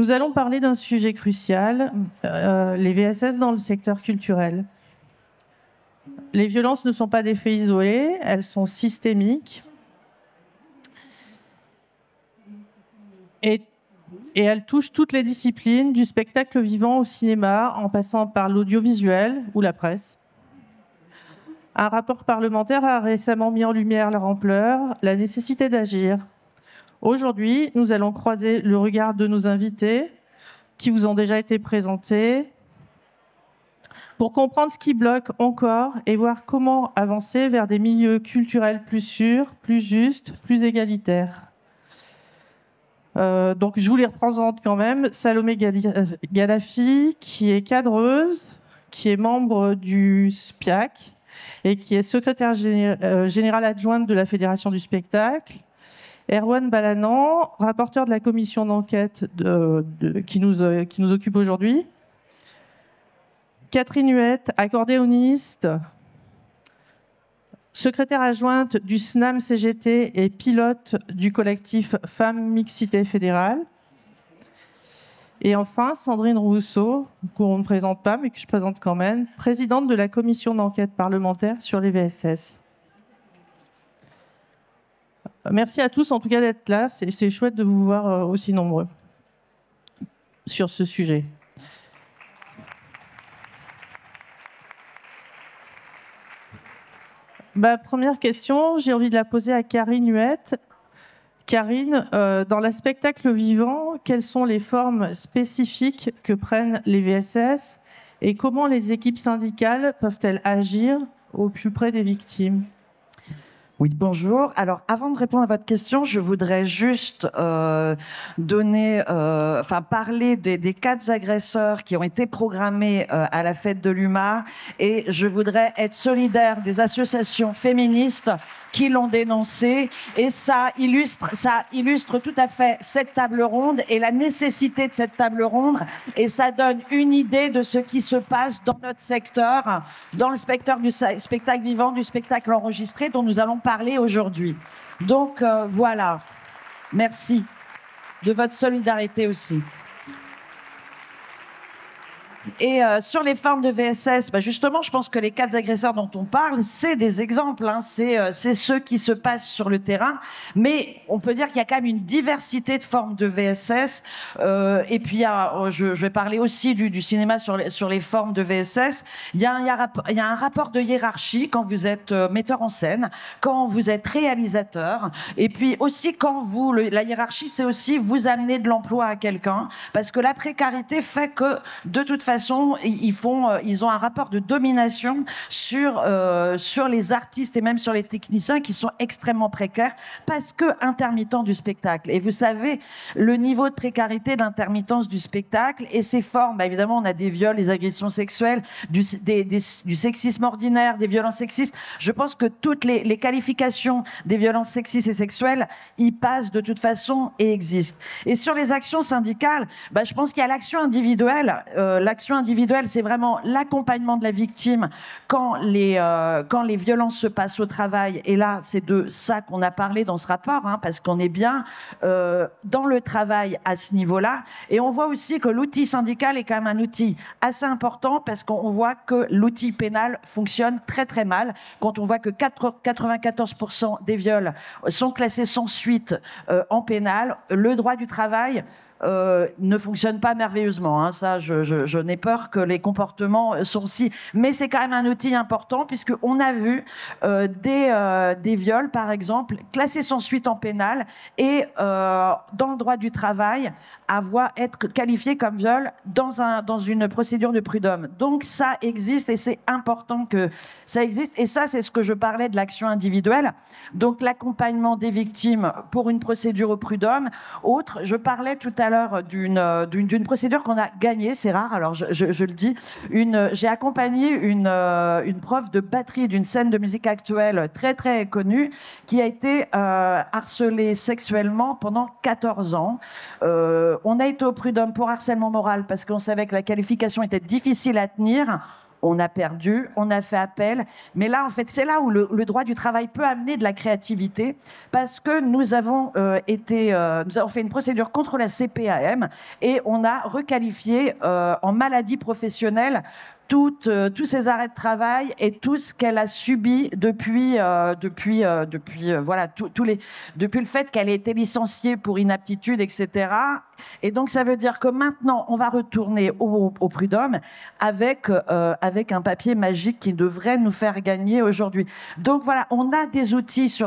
Nous allons parler d'un sujet crucial, les VSS dans le secteur culturel. Les violences ne sont pas des faits isolés, elles sont systémiques. Et elles touchent toutes les disciplines, du spectacle vivant au cinéma, en passant par l'audiovisuel ou la presse. Un rapport parlementaire a récemment mis en lumière leur ampleur, la nécessité d'agir. Aujourd'hui, nous allons croiser le regard de nos invités, qui vous ont déjà été présentés, pour comprendre ce qui bloque encore et voir comment avancer vers des milieux culturels plus sûrs, plus justes, plus égalitaires. Donc je vous les représente quand même. Salomé Gaddafi, qui est cadreuse, qui est membre du SPIAC et qui est secrétaire générale adjointe de la Fédération du spectacle. Erwan Balanan, rapporteur de la commission d'enquête qui nous occupe aujourd'hui. Catherine Huette, accordéoniste, secrétaire adjointe du SNAM-CGT et pilote du collectif Femmes Mixité Fédérale. Et enfin, Sandrine Rousseau, qu'on ne présente pas, mais que je présente quand même, présidente de la commission d'enquête parlementaire sur les VSS. Merci à tous, en tout cas, d'être là. C'est chouette de vous voir aussi nombreux sur ce sujet. Ma première question, j'ai envie de la poser à Karine Huette. Karine, dans le spectacle vivant, quelles sont les formes spécifiques que prennent les VSS et comment les équipes syndicales peuvent-elles agir au plus près des victimes ? Oui, bonjour. Alors, avant de répondre à votre question, je voudrais juste parler des 4 agresseurs qui ont été programmés à la fête de l'UMA, et je voudrais être solidaire des associations féministes qui l'ont dénoncé, et ça illustre tout à fait cette table ronde et la nécessité de cette table ronde, et ça donne une idée de ce qui se passe dans notre secteur, dans le secteur du spectacle vivant, du spectacle enregistré dont nous allons parler aujourd'hui. Donc voilà, merci de votre solidarité aussi. Et sur les formes de VSS, justement, je pense que les 4 agresseurs dont on parle, c'est des exemples, hein, c'est ceux qui se passent sur le terrain, mais on peut dire qu'il y a quand même une diversité de formes de VSS, et puis je vais parler aussi du cinéma sur les formes de VSS. Il y a un rapport de hiérarchie quand vous êtes metteur en scène, quand vous êtes réalisateur, et puis aussi quand la hiérarchie, c'est aussi vous amener de l'emploi à quelqu'un, parce que la précarité fait que, de toute façon, ils ont un rapport de domination sur les artistes et même sur les techniciens qui sont extrêmement précaires parce que intermittents du spectacle. Et vous savez, le niveau de précarité, d'intermittence du spectacle et ses formes, évidemment, on a des viols, des agressions sexuelles, du sexisme ordinaire, des violences sexistes. Je pense que toutes les qualifications des violences sexistes et sexuelles, y passent de toute façon et existent. Et sur les actions syndicales, je pense qu'il y a l'action individuelle. L'action individuelle, c'est vraiment l'accompagnement de la victime quand les violences se passent au travail. Et là, c'est de ça qu'on a parlé dans ce rapport, hein, parce qu'on est bien dans le travail à ce niveau-là. Et on voit aussi que l'outil syndical est quand même un outil assez important parce qu'on voit que l'outil pénal fonctionne très très mal. Quand on voit que 94% des viols sont classés sans suite en pénal, le droit du travail ne fonctionne pas merveilleusement, hein. Ça, je n'ai peur que les comportements sont si... Mais c'est quand même un outil important puisqu'on a vu des viols, par exemple, classés sans suite en pénal et dans le droit du travail, être qualifié comme viol dans une procédure de prud'homme. Donc ça existe et c'est important que ça existe. Et ça, c'est ce que je parlais de l'action individuelle. Donc l'accompagnement des victimes pour une procédure au prud'homme. Autre, je parlais tout à l'heure d'une procédure qu'on a gagnée, c'est rare, alors je le dis. J'ai accompagné une prof de batterie d'une scène de musique actuelle très très connue qui a été harcelée sexuellement pendant 14 ans. On a été au prud'homme pour harcèlement moral parce qu'on savait que la qualification était difficile à tenir. on a perdu, on a fait appel. Mais là, en fait, c'est là où le droit du travail peut amener de la créativité, parce que nous avons fait une procédure contre la CPAM et on a requalifié en maladie professionnelle tous ces arrêts de travail et tout ce qu'elle a subi depuis le fait qu'elle ait été licenciée pour inaptitude, etc. Et donc ça veut dire que maintenant on va retourner au prud'homme avec un papier magique qui devrait nous faire gagner aujourd'hui. Donc voilà, on a des outils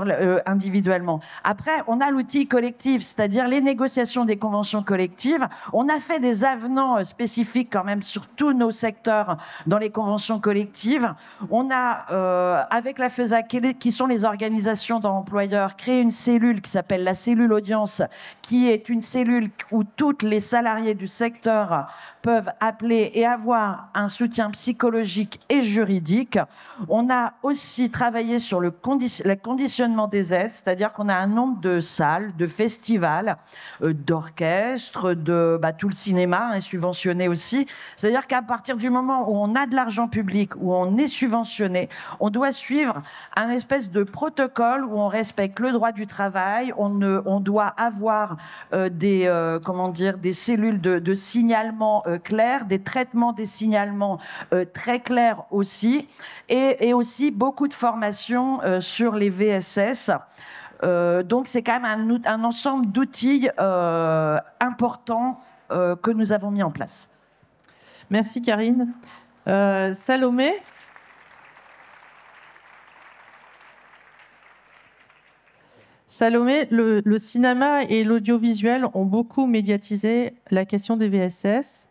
individuellement. Après, on a l'outil collectif, c'est-à-dire les négociations des conventions collectives. On a fait des avenants spécifiques quand même sur tous nos secteurs dans les conventions collectives. On a, avec la FESAC, qui sont les organisations d'employeurs, créé une cellule qui s'appelle la cellule audience, qui est une cellule où tous les salariés du secteur peuvent appeler et avoir un soutien psychologique et juridique. On a aussi travaillé sur le conditionnement des aides, c'est-à-dire qu'on a un nombre de salles, de festivals, d'orchestres, tout le cinéma est subventionné aussi. C'est-à-dire qu'à partir du moment où on a de l'argent public, où on est subventionné, on doit suivre un espèce de protocole où on respecte le droit du travail, on doit avoir des cellules de signalement claires, des traitements des signalements très clairs aussi, et aussi beaucoup de formations sur les VSS. Donc c'est quand même un ensemble d'outils importants que nous avons mis en place. Merci Karine. Salomé ? Salomé, le cinéma et l'audiovisuel ont beaucoup médiatisé la question des VSS.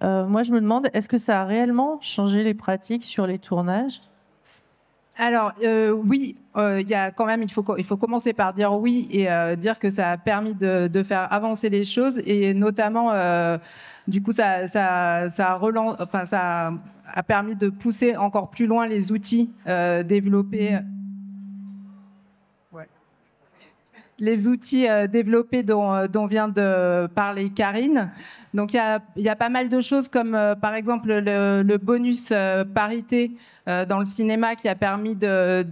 Moi, je me demande, est-ce que ça a réellement changé les pratiques sur les tournages ? Alors oui, y a quand même, il faut commencer par dire oui et dire que ça a permis de faire avancer les choses, et notamment du coup ça a permis de pousser encore plus loin les outils développés. Les outils développés dont vient de parler Karine. Donc il y a pas mal de choses comme par exemple le bonus parité dans le cinéma qui a permis de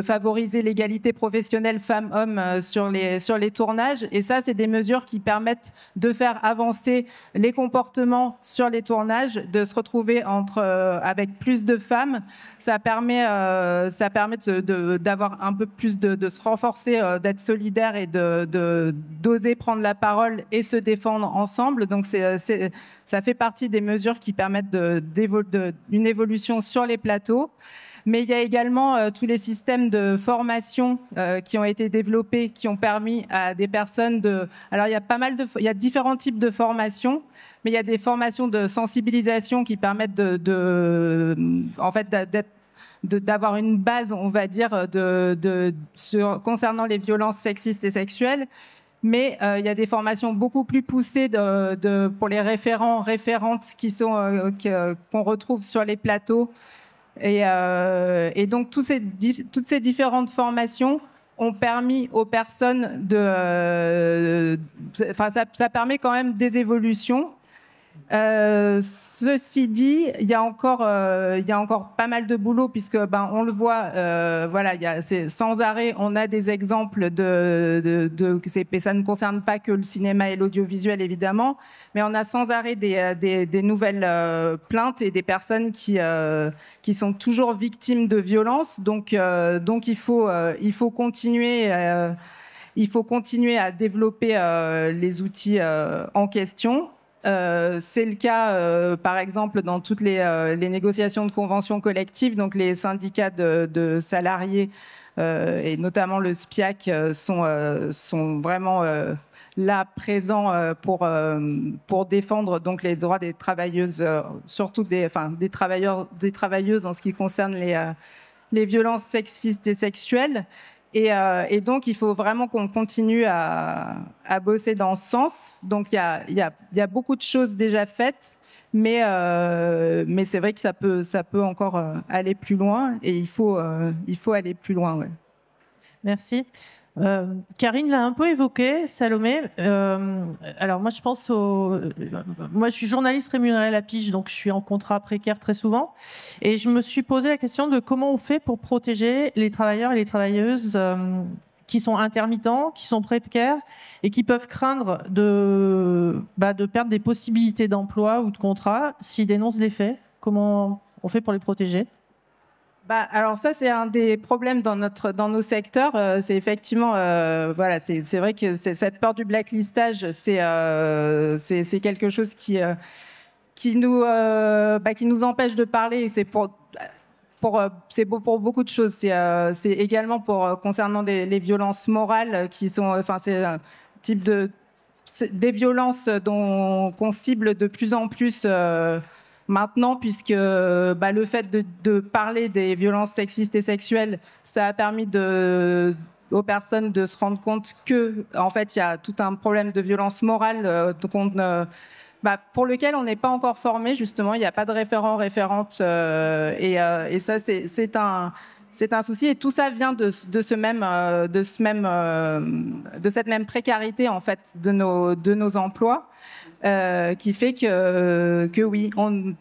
favoriser l'égalité professionnelle femmes-hommes sur les tournages. Et ça, c'est des mesures qui permettent de faire avancer les comportements sur les tournages, de se retrouver avec plus de femmes. Ça permet d'avoir un peu plus de se renforcer, d'être solidaire et d'oser prendre la parole et se défendre ensemble. Donc ça fait partie des mesures qui permettent une évolution sur les plateaux. Mais il y a également tous les systèmes de formation qui ont été développés, qui ont permis à des personnes de... Alors, il y a différents types de formations, mais il y a des formations de sensibilisation qui permettent d'avoir une base, on va dire, concernant les violences sexistes et sexuelles. Mais il y a des formations beaucoup plus poussées pour les référentes qu'on retrouve sur les plateaux. Et donc, toutes ces différentes formations ont permis aux personnes ça permet quand même des évolutions. Ceci dit, il y a encore pas mal de boulot, puisque on le voit, c'est sans arrêt, on a des exemples et ça ne concerne pas que le cinéma et l'audiovisuel évidemment, mais on a sans arrêt des nouvelles plaintes et des personnes qui sont toujours victimes de violences. Donc il faut continuer à développer les outils en question. C'est le cas, par exemple, dans toutes les négociations de conventions collectives. Donc, les syndicats de salariés et notamment le SPIAC sont vraiment là présents pour défendre donc les droits des travailleuses, surtout des travailleuses en ce qui concerne les violences sexistes et sexuelles. Et donc, il faut vraiment qu'on continue à bosser dans ce sens. Donc, il y a beaucoup de choses déjà faites, mais c'est vrai que ça peut encore aller plus loin, et il faut aller plus loin. Ouais. Merci. Karine l'a un peu évoqué, Salomé. Alors moi, je pense moi, je suis journaliste rémunérée à la pige, donc je suis en contrat précaire très souvent. Et je me suis posé la question de comment on fait pour protéger les travailleurs et les travailleuses qui sont intermittents, qui sont précaires et qui peuvent craindre de perdre des possibilités d'emploi ou de contrat s'ils dénoncent des faits. Comment on fait pour les protéger ? Alors ça, c'est un des problèmes dans nos secteurs. C'est effectivement, voilà, c'est vrai que cette peur du blacklistage, c'est quelque chose qui nous empêche de parler. Et c'est c'est beau pour beaucoup de choses. C'est également concernant les violences morales qui sont, enfin, c'est un type des violences qu'on cible de plus en plus. Maintenant, puisque le fait de parler des violences sexistes et sexuelles, ça a permis aux personnes de se rendre compte que, en fait, il y a tout un problème de violence morale pour lequel on n'est pas encore formé. Justement, il n'y a pas de référente, et ça, c'est un souci. Et tout ça vient de cette même précarité, en fait, de nos emplois. Qui fait que oui,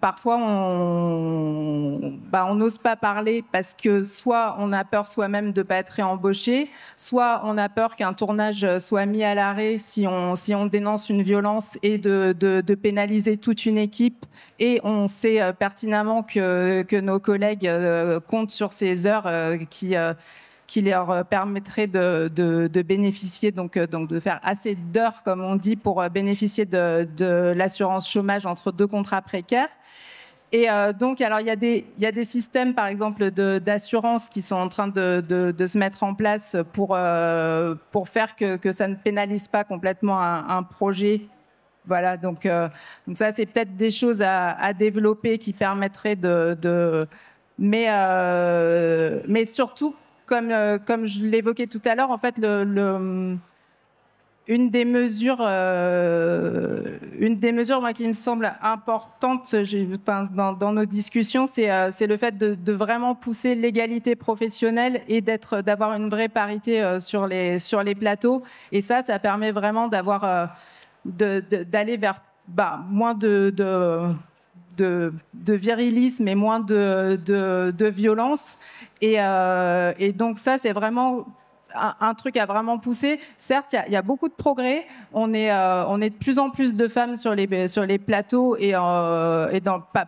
parfois on n'ose pas parler parce que soit on a peur soi-même de ne pas être réembauché, soit on a peur qu'un tournage soit mis à l'arrêt si on dénonce une violence et de pénaliser toute une équipe. Et on sait pertinemment que nos collègues comptent sur ces heures qui leur permettrait de bénéficier, donc de faire assez d'heures, comme on dit, pour bénéficier de l'assurance chômage entre deux contrats précaires. Et donc, alors, il y a des systèmes, par exemple, d'assurance qui sont en train de se mettre en place pour faire que ça ne pénalise pas complètement un projet. Voilà, donc ça, c'est peut-être des choses à développer qui permettraient mais surtout, comme je l'évoquais tout à l'heure, en fait, une des mesures moi, qui me semble importante dans nos discussions, c'est le fait de vraiment pousser l'égalité professionnelle et d'avoir une vraie parité sur les plateaux. Et ça permet vraiment d'aller vers moins de virilisme et moins de violence. Et donc ça, c'est vraiment un truc à vraiment pousser. Certes, il y a beaucoup de progrès. On est de plus en plus de femmes sur les plateaux et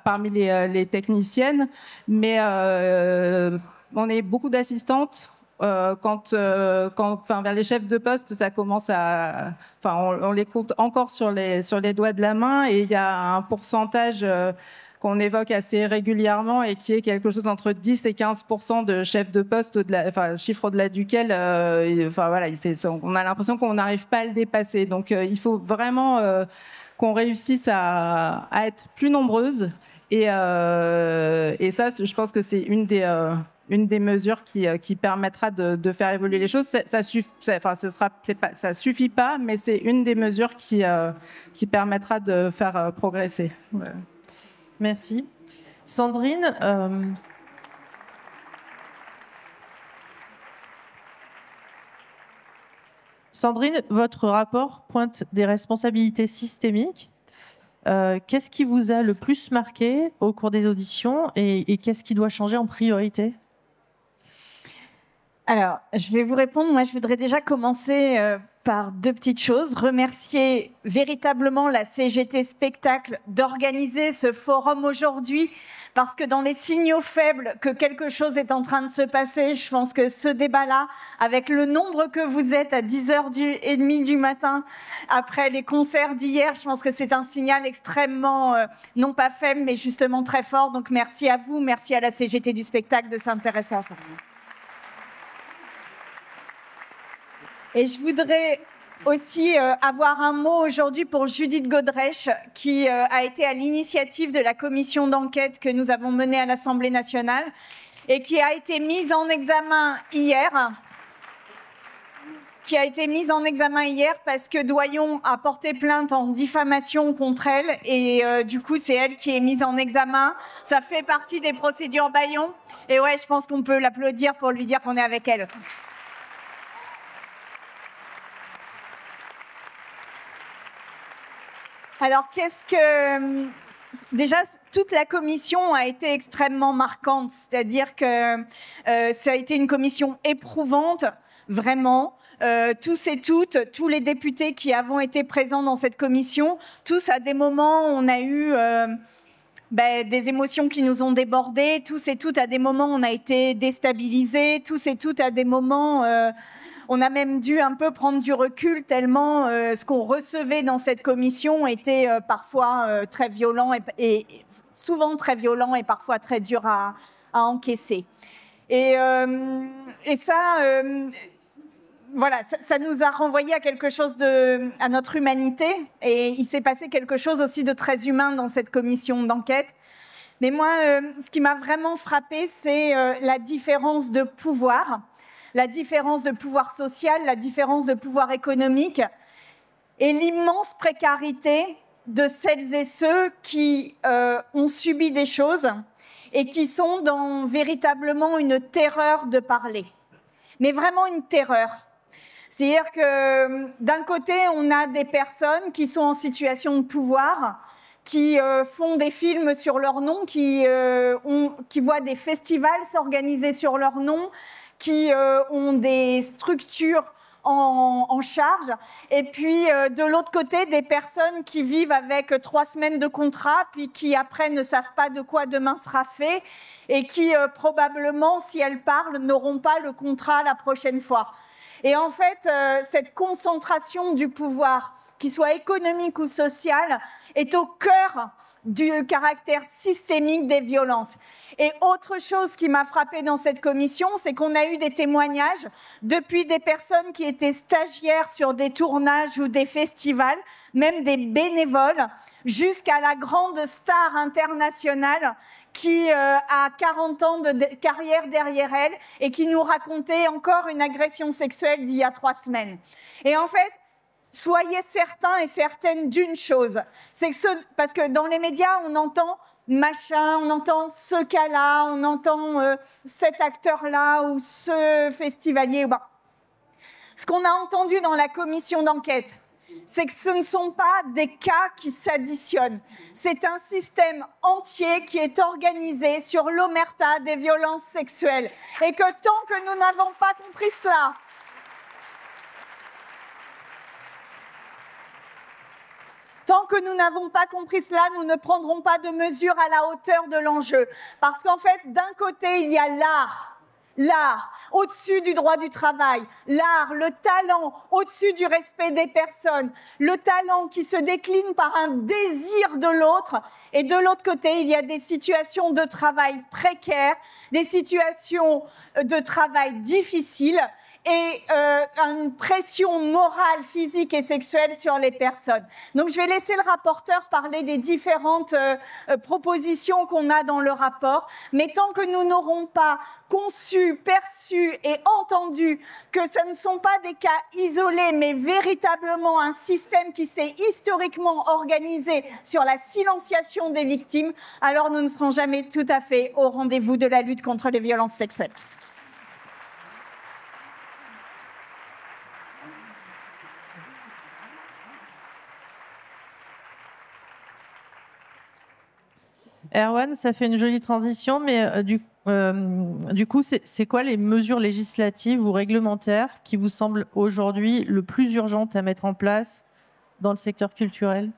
parmi les techniciennes, mais on est beaucoup d'assistantes. Vers les chefs de poste, ça commence on les compte encore sur les doigts de la main, et il y a un pourcentage qu'on évoque assez régulièrement et qui est quelque chose entre 10 et 15% de chefs de poste, chiffre au-delà duquel on a l'impression qu'on n'arrive pas à le dépasser. Donc il faut vraiment qu'on réussisse à être plus nombreuses, et ça, je pense que c'est une des mesures qui permettra de faire évoluer les choses. Ça suffit pas, mais c'est une des mesures qui permettra de faire progresser. Ouais. Merci. Sandrine, votre rapport pointe des responsabilités systémiques. Qu'est-ce qui vous a le plus marqué au cours des auditions, et qu'est-ce qui doit changer en priorité ? Alors, je vais vous répondre. Moi, je voudrais déjà commencer par deux petites choses. Remercier véritablement la CGT Spectacle d'organiser ce forum aujourd'hui, parce que dans les signaux faibles que quelque chose est en train de se passer, je pense que ce débat-là, avec le nombre que vous êtes à 10h30 du matin, après les concerts d'hier, je pense que c'est un signal extrêmement, non pas faible, mais justement très fort. Donc merci à vous, merci à la CGT du Spectacle de s'intéresser à ça. Et je voudrais aussi avoir un mot aujourd'hui pour Judith Godrèche, qui a été à l'initiative de la commission d'enquête que nous avons menée à l'Assemblée nationale et qui a été mise en examen hier. Parce que Doyon a porté plainte en diffamation contre elle, et du coup c'est elle qui est mise en examen. Ça fait partie des procédures Bayon, et ouais, je pense qu'on peut l'applaudir pour lui dire qu'on est avec elle. Alors, déjà, toute la commission a été extrêmement marquante, c'est-à-dire que ça a été une commission éprouvante, vraiment. Tous et toutes, tous les députés qui avons été présents dans cette commission, tous à des moments, on a eu des émotions qui nous ont débordés, tous et toutes à des moments, on a été déstabilisés, tous et toutes à des moments, on a même dû un peu prendre du recul tellement ce qu'on recevait dans cette commission était parfois très violent et souvent très violent et parfois très dur à encaisser. Et ça... Voilà, ça nous a renvoyé à quelque chose à notre humanité, et il s'est passé quelque chose aussi de très humain dans cette commission d'enquête. Mais moi, ce qui m'a vraiment frappée, c'est la différence de pouvoir social, la différence de pouvoir économique, et l'immense précarité de celles et ceux qui ont subi des choses et qui sont dans véritablement une terreur de parler. Mais vraiment une terreur. C'est-à-dire que d'un côté, on a des personnes qui sont en situation de pouvoir, qui font des films sur leur nom, qui voient des festivals s'organiser sur leur nom, qui ont des structures en charge. Et puis, de l'autre côté, des personnes qui vivent avec 3 semaines de contrat, puis qui après ne savent pas de quoi demain sera fait, et qui probablement, si elles parlent, n'auront pas le contrat la prochaine fois. Et en fait, cette concentration du pouvoir, qu'il soit économique ou social, est au cœur du caractère systémique des violences. Et autre chose qui m'a frappée dans cette commission, c'est qu'on a eu des témoignages depuis des personnes qui étaient stagiaires sur des tournages ou des festivals, même des bénévoles, jusqu'à la grande star internationale qui a 40 ans de carrière derrière elle et qui nous racontait encore une agression sexuelle d'il y a 3 semaines. Et en fait, soyez certains et certaines d'une chose, c'est que parce que dans les médias, on entend machin, on entend ce cas-là, on entend cet acteur-là ou ce festivalier. Ce qu'on a entendu dans la commission d'enquête, c'est que ce ne sont pas des cas qui s'additionnent. C'est un système entier qui est organisé sur l'omerta des violences sexuelles. Et que tant que nous n'avons pas compris cela, nous ne prendrons pas de mesures à la hauteur de l'enjeu. Parce qu'en fait, d'un côté, il y a l'art, au-dessus du droit du travail, l'art, le talent, au-dessus du respect des personnes, le talent qui se décline par un désir de l'autre, et de l'autre côté, il y a des situations de travail précaires, des situations de travail difficiles, et une pression morale, physique et sexuelle sur les personnes. Donc je vais laisser le rapporteur parler des différentes propositions qu'on a dans le rapport, mais tant que nous n'aurons pas conçu, perçu et entendu que ce ne sont pas des cas isolés, mais véritablement un système qui s'est historiquement organisé sur la silenciation des victimes, alors nous ne serons jamais tout à fait au rendez-vous de la lutte contre les violences sexuelles. Erwan, ça fait une jolie transition, mais du coup, c'est quoi les mesures législatives ou réglementaires qui vous semblent aujourd'hui le plus urgentes à mettre en place dans le secteur culturel ?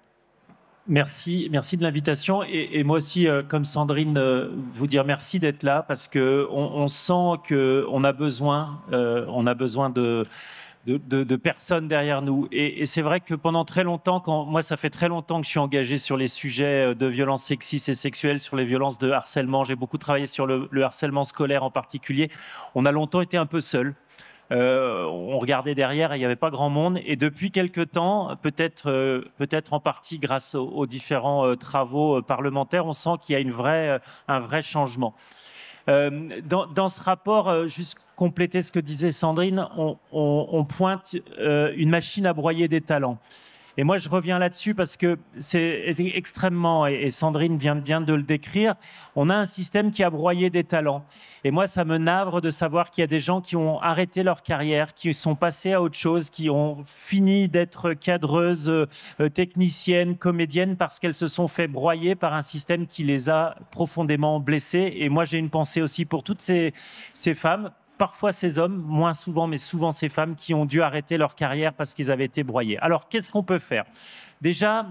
Merci de l'invitation. Et moi aussi, comme Sandrine, vous dire merci d'être là parce qu'on sent qu'on a besoin de personnes derrière nous. Et c'est vrai que pendant très longtemps, moi, ça fait très longtemps que je suis engagé sur les sujets de violences sexistes et sexuelles, sur les violences de harcèlement. J'ai beaucoup travaillé sur le harcèlement scolaire en particulier. On a longtemps été un peu seuls. On regardait derrière et il n'y avait pas grand monde. Et depuis quelque temps, peut-être en partie grâce aux différents travaux parlementaires, on sent qu'il y a un vrai changement. Dans ce rapport, juste compléter ce que disait Sandrine, on pointe une machine à broyer des talents. Et moi, je reviens là-dessus parce que c'est extrêmement, et Sandrine vient bien de le décrire, on a un système qui a broyé des talents. Et moi, ça me navre de savoir qu'il y a des gens qui ont arrêté leur carrière, qui sont passés à autre chose, qui ont fini d'être cadreuses, techniciennes, comédiennes, parce qu'elles se sont fait broyer par un système qui les a profondément blessées. Et moi, j'ai une pensée aussi pour toutes ces femmes, parfois ces hommes, moins souvent, mais souvent ces femmes qui ont dû arrêter leur carrière parce qu'ils avaient été broyés. Alors, qu'est-ce qu'on peut faire? Déjà,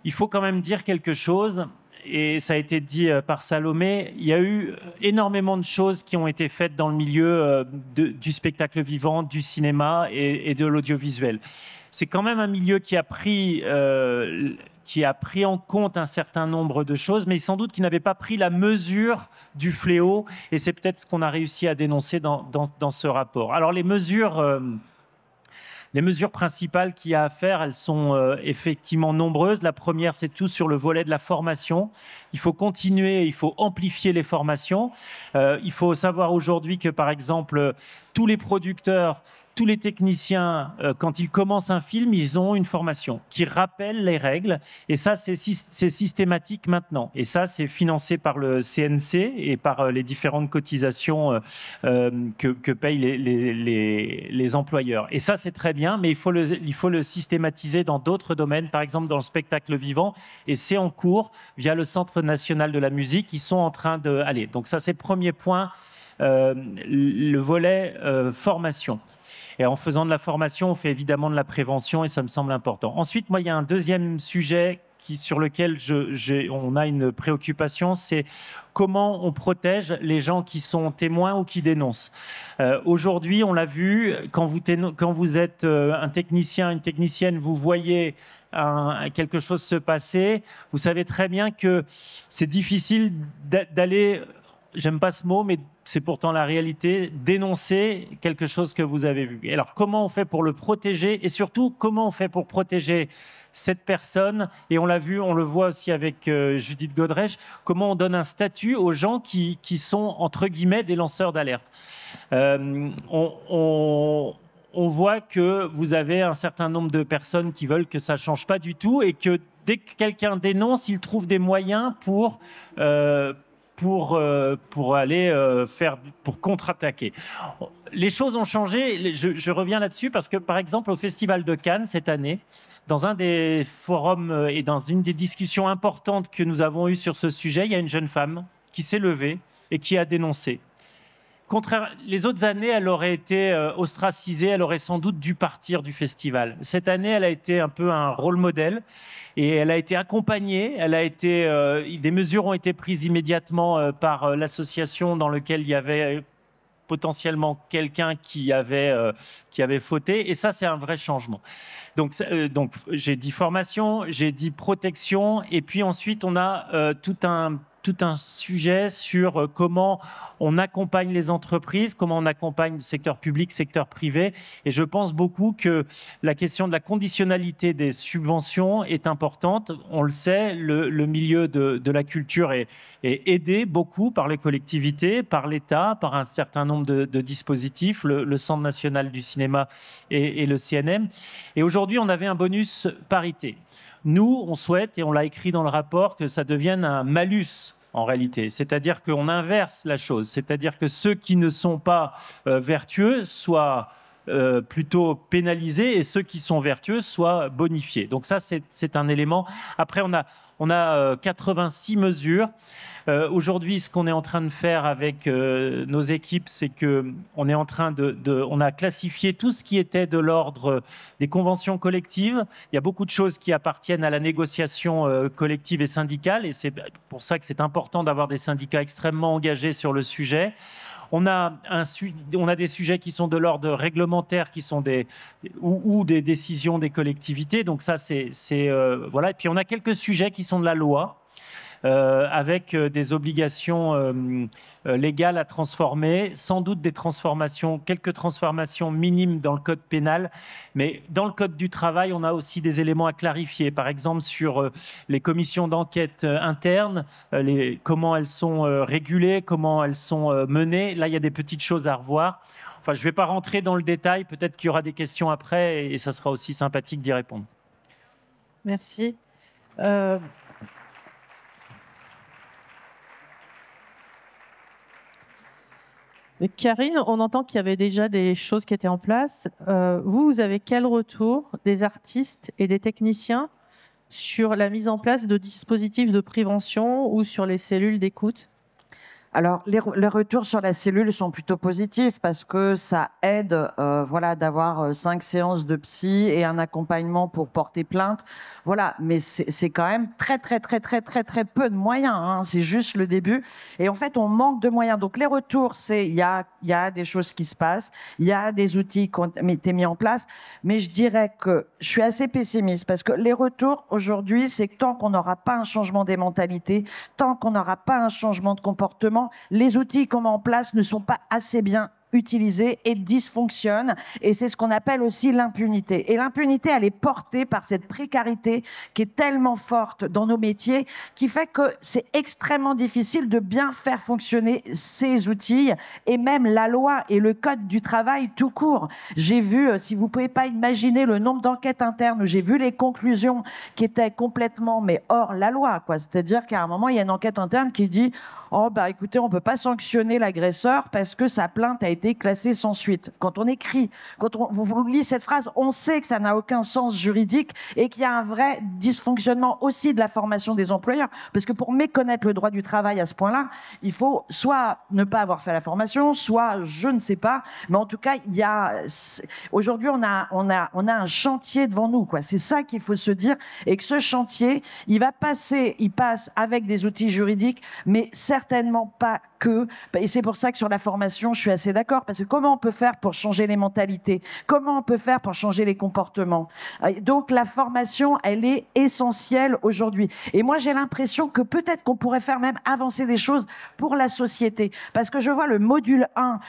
il faut quand même dire quelque chose, et ça a été dit par Salomé, il y a eu énormément de choses qui ont été faites dans le milieu du spectacle vivant, du cinéma et de l'audiovisuel. C'est quand même un milieu qui a pris en compte un certain nombre de choses, mais sans doute qui n'avait pas pris la mesure du fléau, et c'est peut-être ce qu'on a réussi à dénoncer dans ce rapport. Alors les mesures principales qu'il y a à faire, elles sont effectivement nombreuses. La première, c'est tout sur le volet de la formation. Il faut continuer, il faut amplifier les formations. Il faut savoir aujourd'hui que, par exemple, tous les producteurs, tous les techniciens, quand ils commencent un film, ils ont une formation qui rappelle les règles. Et ça, c'est systématique maintenant. Et ça, c'est financé par le CNC et par les différentes cotisations que payent les employeurs. Et ça, c'est très bien, mais il faut le systématiser dans d'autres domaines, par exemple dans le spectacle vivant. Et c'est en cours via le Centre national de la musique. Ils sont en train d'aller. Donc ça, c'est le premier point, le volet formation. Et en faisant de la formation, on fait évidemment de la prévention et ça me semble important. Ensuite, moi, il y a un deuxième sujet sur lequel on a une préoccupation, c'est comment on protège les gens qui sont témoins ou qui dénoncent. Aujourd'hui, on l'a vu, quand vous êtes un technicien, une technicienne, vous voyez quelque chose se passer, vous savez très bien que c'est difficile d'aller, j'aime pas ce mot, mais c'est pourtant la réalité, dénoncer quelque chose que vous avez vu. Alors, comment on fait pour le protéger? Et surtout, comment on fait pour protéger cette personne? Et on l'a vu, on le voit aussi avec Judith Godrèche, comment on donne un statut aux gens qui sont, entre guillemets, des lanceurs d'alerte. On voit que vous avez un certain nombre de personnes qui veulent que ça ne change pas du tout et que dès que quelqu'un dénonce, il trouve des moyens pour aller pour contre-attaquer. Les choses ont changé. Je reviens là-dessus parce que, par exemple, au Festival de Cannes cette année, dans un des forums et dans une des discussions importantes que nous avons eues sur ce sujet, il y a une jeune femme qui s'est levée et qui a dénoncé. Les autres années, elle aurait été ostracisée, elle aurait sans doute dû partir du festival. Cette année, elle a été un peu un rôle modèle et elle a été accompagnée. Des mesures ont été prises immédiatement par l'association dans laquelle il y avait potentiellement quelqu'un qui avait fauté. Et ça, c'est un vrai changement. Donc j'ai dit formation, j'ai dit protection, et puis ensuite, on a tout un sujet sur comment on accompagne les entreprises, comment on accompagne le secteur public, secteur privé. Et je pense beaucoup que la question de la conditionnalité des subventions est importante. On le sait, le milieu de la culture est aidé beaucoup par les collectivités, par l'État, par un certain nombre de dispositifs, le Centre national du cinéma et le CNM. Et aujourd'hui, on avait un bonus parité. Nous, on souhaite, et on l'a écrit dans le rapport, que ça devienne un malus en réalité. C'est-à-dire qu'on inverse la chose. C'est-à-dire que ceux qui ne sont pas vertueux soient plutôt pénalisés et ceux qui sont vertueux soient bonifiés. Donc ça, c'est un élément. Après, on a 86 mesures. Aujourd'hui, ce qu'on est en train de faire avec nos équipes, c'est qu'on est en train on a classifié tout ce qui était de l'ordre des conventions collectives. Il y a beaucoup de choses qui appartiennent à la négociation collective et syndicale, et c'est pour ça que c'est important d'avoir des syndicats extrêmement engagés sur le sujet. On a des sujets qui sont de l'ordre réglementaire, qui sont ou des décisions des collectivités. Donc ça, voilà. Et puis on a quelques sujets qui sont de la loi, avec des obligations légales à transformer, sans doute quelques transformations minimes dans le code pénal, mais dans le code du travail, on a aussi des éléments à clarifier, par exemple sur les commissions d'enquête internes, comment elles sont régulées, comment elles sont menées. Là, il y a des petites choses à revoir. Enfin, je ne vais pas rentrer dans le détail, peut-être qu'il y aura des questions après et ça sera aussi sympathique d'y répondre. Merci. Karine, on entend qu'il y avait déjà des choses qui étaient en place. Vous avez quel retour des artistes et des techniciens sur la mise en place de dispositifs de prévention ou sur les cellules d'écoute ? Alors, les retours sur la cellule sont plutôt positifs parce que ça aide, voilà, d'avoir 5 séances de psy et un accompagnement pour porter plainte. Voilà, mais c'est quand même très peu de moyens. Hein. C'est juste le début. Et en fait, on manque de moyens. Donc, les retours, c'est il y a des choses qui se passent, il y a des outils qui ont été mis en place. Mais je dirais que je suis assez pessimiste parce que les retours aujourd'hui, c'est que tant qu'on n'aura pas un changement des mentalités, tant qu'on n'aura pas un changement de comportement, les outils qu'on met en place ne sont pas assez bien utilisés et dysfonctionnent. Et c'est ce qu'on appelle aussi l'impunité. Et l'impunité, elle est portée par cette précarité qui est tellement forte dans nos métiers, qui fait que c'est extrêmement difficile de bien faire fonctionner ces outils et même la loi et le code du travail tout court. J'ai vu, si vous pouvez pas imaginer le nombre d'enquêtes internes, j'ai vu les conclusions qui étaient complètement mais hors la loi, quoi. C'est-à-dire qu'à un moment, il y a une enquête interne qui dit « Oh, bah écoutez, on peut pas sanctionner l'agresseur parce que sa plainte a été classée sans suite. » Quand on écrit, quand vous lisez cette phrase, on sait que ça n'a aucun sens juridique et qu'il y a un vrai dysfonctionnement aussi de la formation des employeurs. Parce que pour méconnaître le droit du travail à ce point-là, il faut soit ne pas avoir fait la formation, soit je ne sais pas. Mais en tout cas, il y a aujourd'hui, on a un chantier devant nous, quoi. C'est ça qu'il faut se dire, et que ce chantier, il passe avec des outils juridiques, mais certainement pas que. Et c'est pour ça que sur la formation, je suis assez d'accord, parce que comment on peut faire pour changer les mentalités? Comment on peut faire pour changer les comportements? Donc la formation, elle est essentielle aujourd'hui. Et moi, j'ai l'impression que peut-être qu'on pourrait faire même avancer des choses pour la société. Parce que je vois le module 1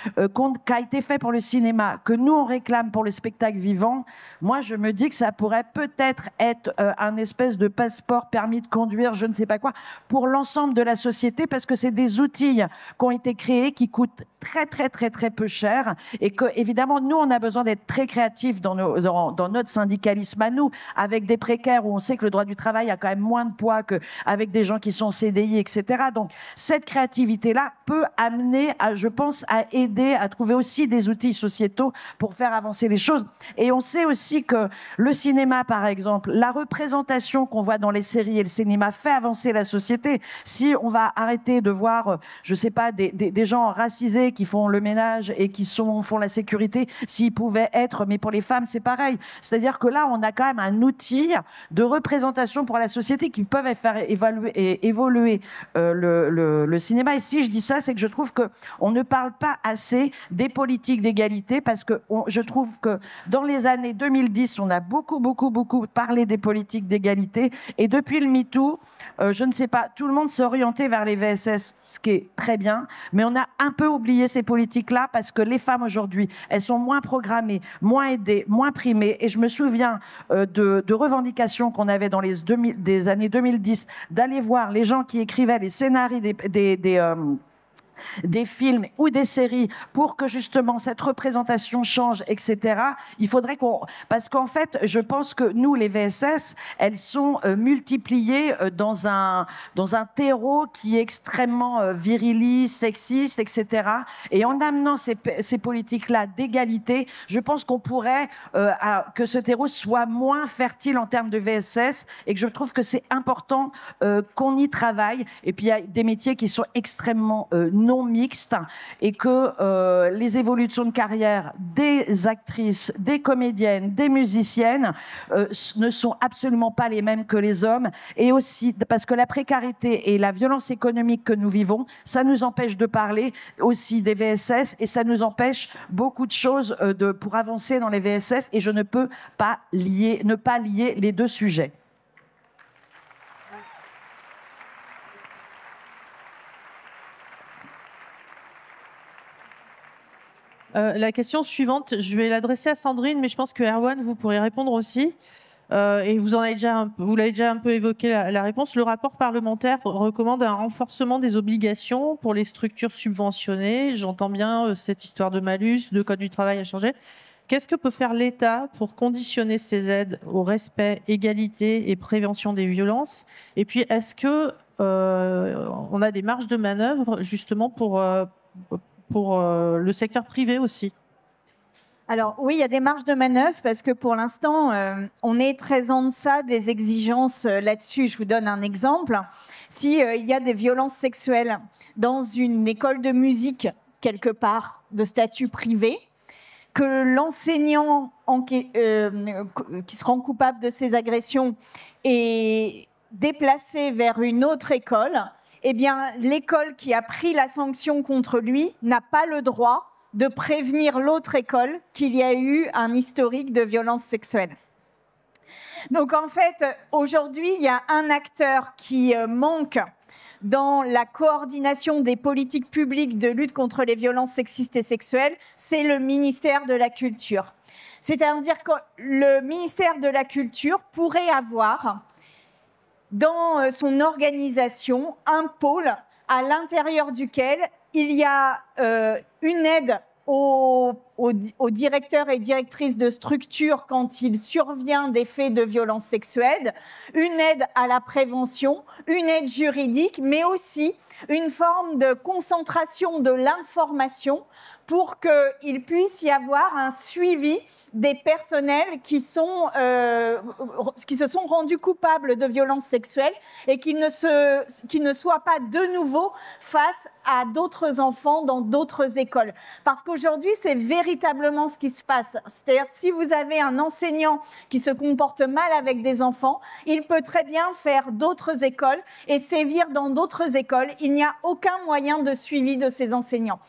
qui a été fait pour le cinéma, que nous, on réclame pour le spectacle vivant. Moi, je me dis que ça pourrait peut-être être un espèce de passeport, permis de conduire, je ne sais pas quoi, pour l'ensemble de la société, parce que c'est des outils qui ont été créés, qui coûtent très peu cher, et que évidemment nous on a besoin d'être très créatifs dans notre syndicalisme à nous, avec des précaires où on sait que le droit du travail a quand même moins de poids qu'avec des gens qui sont CDI, etc. Donc cette créativité là peut amener je pense à aider à trouver aussi des outils sociétaux pour faire avancer les choses. Et on sait aussi que le cinéma, par exemple, la représentation qu'on voit dans les séries et le cinéma fait avancer la société. Si on va arrêter de voir je sais pas des gens racisés qui font le ménage et qui font la sécurité, s'ils pouvaient être, mais pour les femmes, c'est pareil. C'est-à-dire que là, on a quand même un outil de représentation pour la société qui peuvent faire évoluer le cinéma. Et si je dis ça, c'est que je trouve qu'on ne parle pas assez des politiques d'égalité, parce que je trouve que dans les années 2010, on a beaucoup parlé des politiques d'égalité, et depuis le MeToo, je ne sais pas, tout le monde s'est orienté vers les VSS, ce qui est très bien, mais on a un peu oublié ces politiques-là, parce que les femmes aujourd'hui, elles sont moins programmées, moins aidées, moins primées. Et je me souviens de revendications qu'on avait dans des années 2010, d'aller voir les gens qui écrivaient les scénarios des films ou des séries pour que justement cette représentation change, etc. Il faudrait parce qu'en fait, je pense que nous, les VSS, elles sont multipliées dans un terreau qui est extrêmement viriliste, sexiste, etc. Et en amenant ces politiques-là d'égalité, je pense qu'on pourrait que ce terreau soit moins fertile en termes de VSS, et que je trouve que c'est important qu'on y travaille. Et puis il y a des métiers qui sont extrêmement non mixtes, et que les évolutions de carrière des actrices, des comédiennes, des musiciennes ne sont absolument pas les mêmes que les hommes. Et aussi parce que la précarité et la violence économique que nous vivons, ça nous empêche de parler aussi des VSS, et ça nous empêche beaucoup de choses pour avancer dans les VSS, et je ne peux pas ne pas lier les deux sujets. La question suivante, je vais l'adresser à Sandrine, mais je pense que Erwan, vous pourrez répondre aussi. Et vous l'avez déjà un peu évoqué la réponse. Le rapport parlementaire recommande un renforcement des obligations pour les structures subventionnées. J'entends bien cette histoire de malus, de code du travail à changer. Qu'est-ce que peut faire l'État pour conditionner ces aides au respect, égalité et prévention des violences? Et puis, est-ce que on a des marges de manœuvre justement pour le secteur privé aussi? Alors oui, il y a des marges de manœuvre parce que pour l'instant, on est très en deçà des exigences là-dessus. Je vous donne un exemple. Si il y a des violences sexuelles dans une école de musique quelque part de statut privé, que l'enseignant qui se rend coupable de ces agressions est déplacé vers une autre école, eh bien l'école qui a pris la sanction contre lui n'a pas le droit de prévenir l'autre école qu'il y a eu un historique de violence sexuelle. Donc en fait, aujourd'hui, il y a un acteur qui manque dans la coordination des politiques publiques de lutte contre les violences sexistes et sexuelles, c'est le ministère de la Culture. C'est-à-dire que le ministère de la Culture pourrait avoir dans son organisation un pôle à l'intérieur duquel il y a une aide aux directeurs et directrices de structures quand il survient des faits de violences sexuelles, une aide à la prévention, une aide juridique, mais aussi une forme de concentration de l'information pour qu'il puisse y avoir un suivi des personnels qui se sont rendus coupables de violences sexuelles et qu'ils ne soient pas de nouveau face à d'autres enfants dans d'autres écoles. Parce qu'aujourd'hui, c'est véritablement ce qui se passe. C'est-à-dire, si vous avez un enseignant qui se comporte mal avec des enfants, il peut très bien faire d'autres écoles et sévir dans d'autres écoles. Il n'y a aucun moyen de suivi de ces enseignants.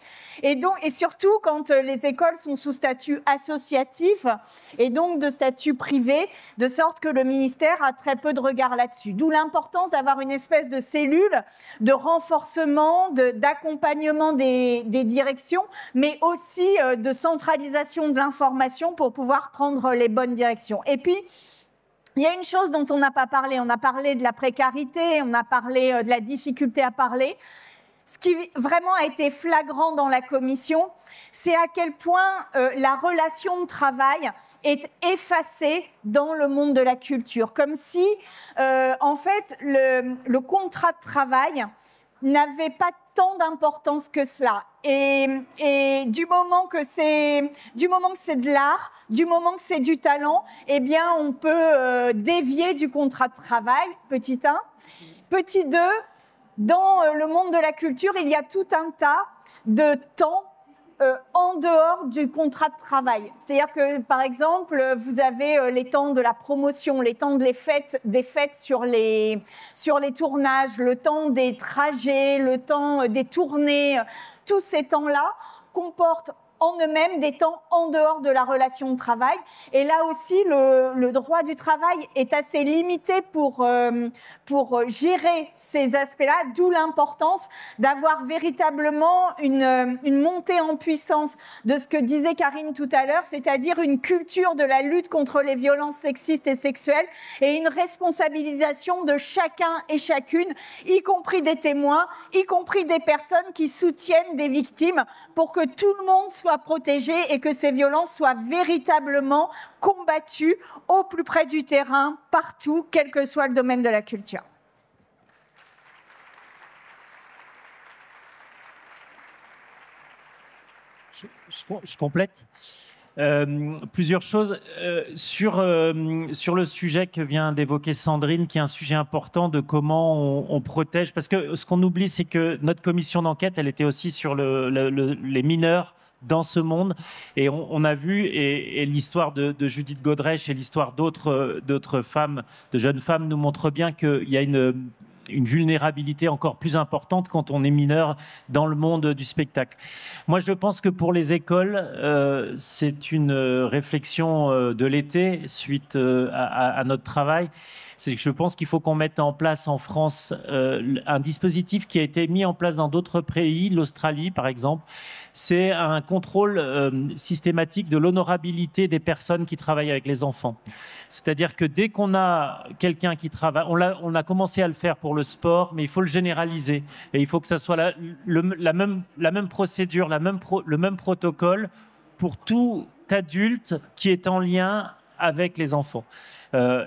Et surtout, quand les écoles sont sous statut associatif et donc de statut privé, de sorte que le ministère a très peu de regard là-dessus. D'où l'importance d'avoir une espèce de cellule de renforcement, d'accompagnement des directions, mais aussi de centralisation de l'information pour pouvoir prendre les bonnes directions. Et puis, il y a une chose dont on n'a pas parlé. On a parlé de la précarité, on a parlé de la difficulté à parler. Ce qui vraiment a été flagrant dans la commission, c'est à quel point la relation de travail est effacée dans le monde de la culture. Comme si, en fait, le contrat de travail n'avait pas tant d'importance que cela. Et du moment que c'est de l'art, du moment que c'est du talent, eh bien, on peut dévier du contrat de travail, petit 1. Petit 2, dans le monde de la culture, il y a tout un tas de temps en dehors du contrat de travail. C'est-à-dire que, par exemple, vous avez les temps de la promotion, les temps des fêtes sur les tournages, le temps des trajets, le temps des tournées. Tous ces temps-là comportent en eux-mêmes des temps en dehors de la relation de travail. Et là aussi, le droit du travail est assez limité pour gérer ces aspects-là, d'où l'importance d'avoir véritablement une montée en puissance de ce que disait Karine tout à l'heure, c'est-à-dire une culture de la lutte contre les violences sexistes et sexuelles et une responsabilisation de chacun et chacune, y compris des témoins, y compris des personnes qui soutiennent des victimes, pour que tout le monde soit protégé et que ces violences soient véritablement combattues au plus près du terrain, partout, quel que soit le domaine de la culture. Je complète. Plusieurs choses sur le sujet que vient d'évoquer Sandrine, qui est un sujet important de comment on protège. Parce que ce qu'on oublie, c'est que notre commission d'enquête, elle était aussi sur les mineurs dans ce monde. Et on a vu, et l'histoire de Judith Godrèche et l'histoire d'autres femmes, de jeunes femmes, nous montrent bien qu'il y a une vulnérabilité encore plus importante quand on est mineur dans le monde du spectacle. Moi, je pense que pour les écoles, c'est une réflexion de l'été suite à notre travail. C'est que je pense qu'il faut qu'on mette en place en France un dispositif qui a été mis en place dans d'autres pays, l'Australie par exemple. C'est un contrôle systématique de l'honorabilité des personnes qui travaillent avec les enfants. C'est-à-dire que dès qu'on a quelqu'un qui travaille, on a commencé à le faire pour le sport, mais il faut le généraliser. Et il faut que ça soit la même procédure, le même protocole pour tout adulte qui est en lien avec les enfants.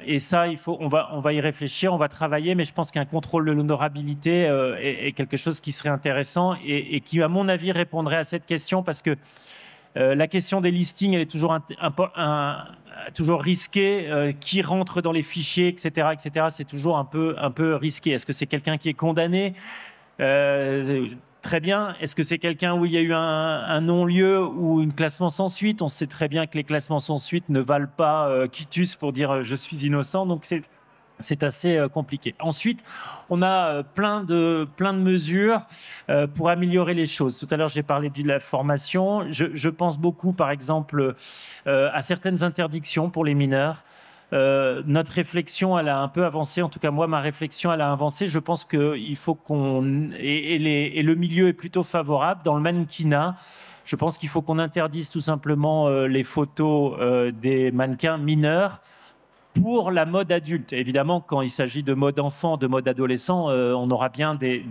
Et ça, on va y réfléchir, on va travailler, mais je pense qu'un contrôle de l'honorabilité est quelque chose qui serait intéressant et qui, à mon avis, répondrait à cette question, parce que la question des listings, elle est toujours risquée. Qui rentre dans les fichiers, etc., etc. C'est toujours un peu risqué. Est-ce que c'est quelqu'un qui est condamné? Très bien. Est-ce que c'est quelqu'un où il y a eu un non-lieu ou un classement sans suite? On sait très bien que les classements sans suite ne valent pas quitus pour dire je suis innocent. Donc c'est assez compliqué. Ensuite, on a plein de mesures pour améliorer les choses. Tout à l'heure, j'ai parlé de la formation. Je pense beaucoup, par exemple, à certaines interdictions pour les mineurs. Notre réflexion, elle a un peu avancé. En tout cas, moi, ma réflexion, elle a avancé. Je pense qu'il faut qu'on... Et le milieu est plutôt favorable. Dans le mannequinat, je pense qu'il faut qu'on interdise tout simplement les photos des mannequins mineurs pour la mode adulte. Évidemment, quand il s'agit de mode enfant, de mode adolescent, on aura bien des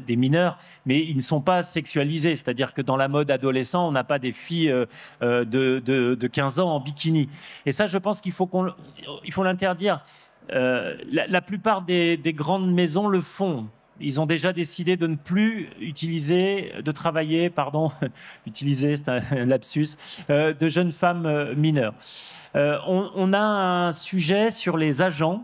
mineurs, mais ils ne sont pas sexualisés. C'est-à-dire que dans la mode adolescent, on n'a pas des filles de 15 ans en bikini. Et ça, je pense qu'il faut l'interdire. La plupart des grandes maisons le font. Ils ont déjà décidé de ne plus utiliser, c'est un lapsus, de jeunes femmes mineures. On a un sujet sur les agents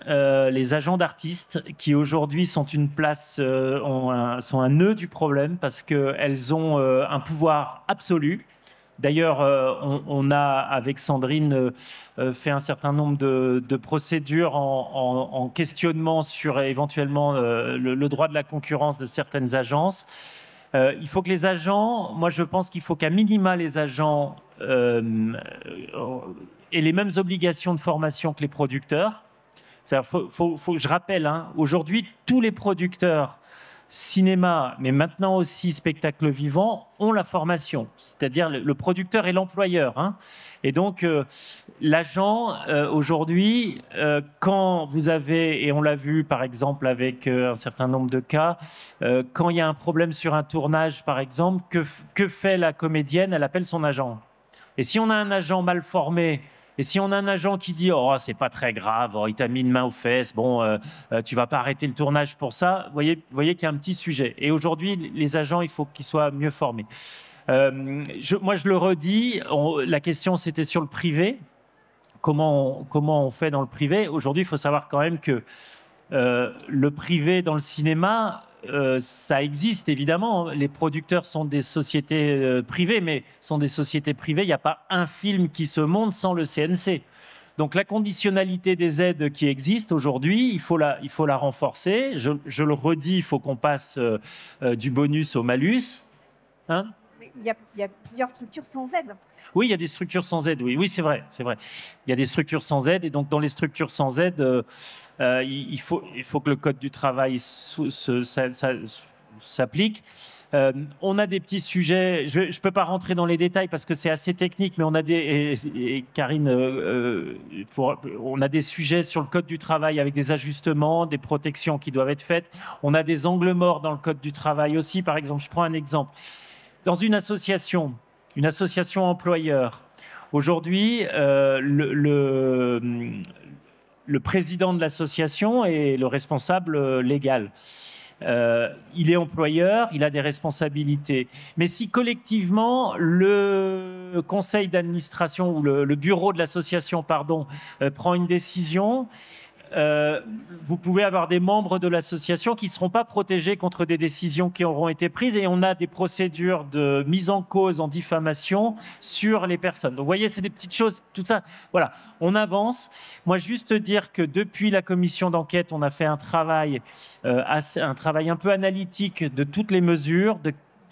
d'artistes qui aujourd'hui sont sont un nœud du problème parce qu'elles ont un pouvoir absolu. D'ailleurs, on a, avec Sandrine, fait un certain nombre de procédures en questionnement sur éventuellement le droit de la concurrence de certaines agences. Il faut que les agents, moi je pense qu'il faut qu'à minima les agents aient les mêmes obligations de formation que les producteurs. Je rappelle, hein, aujourd'hui, tous les producteurs cinéma, mais maintenant aussi spectacle vivant, ont la formation. C'est-à-dire le producteur et l'employeur. Hein. Et donc, l'agent, aujourd'hui, quand vous avez, et on l'a vu par exemple avec un certain nombre de cas, quand il y a un problème sur un tournage, par exemple, que fait la comédienne? Elle appelle son agent. Et si on a un agent mal formé, et si on a un agent qui dit « Oh, c'est pas très grave, oh, il t'a mis une main aux fesses, bon, tu vas pas arrêter le tournage pour ça », vous voyez qu'il y a un petit sujet. Et aujourd'hui, les agents, il faut qu'ils soient mieux formés. Moi, je le redis, la question, c'était sur le privé. Comment on fait dans le privé? Aujourd'hui, il faut savoir quand même que le privé dans le cinéma... ça existe évidemment. Les producteurs sont des sociétés privées, mais sont des sociétés privées. Il n'y a pas un film qui se monte sans le CNC. Donc la conditionnalité des aides qui existent aujourd'hui, il faut la renforcer. Je le redis, il faut qu'on passe du bonus au malus. Hein? Il y a plusieurs structures sans aide. Oui, il y a des structures sans aide, oui, c'est vrai. Il y a des structures sans aide, et donc dans les structures sans aide, il faut que le Code du travail s'applique. On a des petits sujets, je ne peux pas rentrer dans les détails parce que c'est assez technique, mais on a Karine, on a des sujets sur le Code du travail avec des ajustements, des protections qui doivent être faites. On a des angles morts dans le Code du travail aussi, par exemple. Je prends un exemple. Dans une association employeur, aujourd'hui, le président de l'association est le responsable légal. Il est employeur, il a des responsabilités. Mais si collectivement, le conseil d'administration ou le bureau de l'association, prend une décision, vous pouvez avoir des membres de l'association qui ne seront pas protégés contre des décisions qui auront été prises, et on a des procédures de mise en cause en diffamation sur les personnes. Donc vous voyez, c'est des petites choses, tout ça. Voilà, on avance. Moi, juste dire que depuis la commission d'enquête, on a fait un travail un peu analytique de toutes les mesures,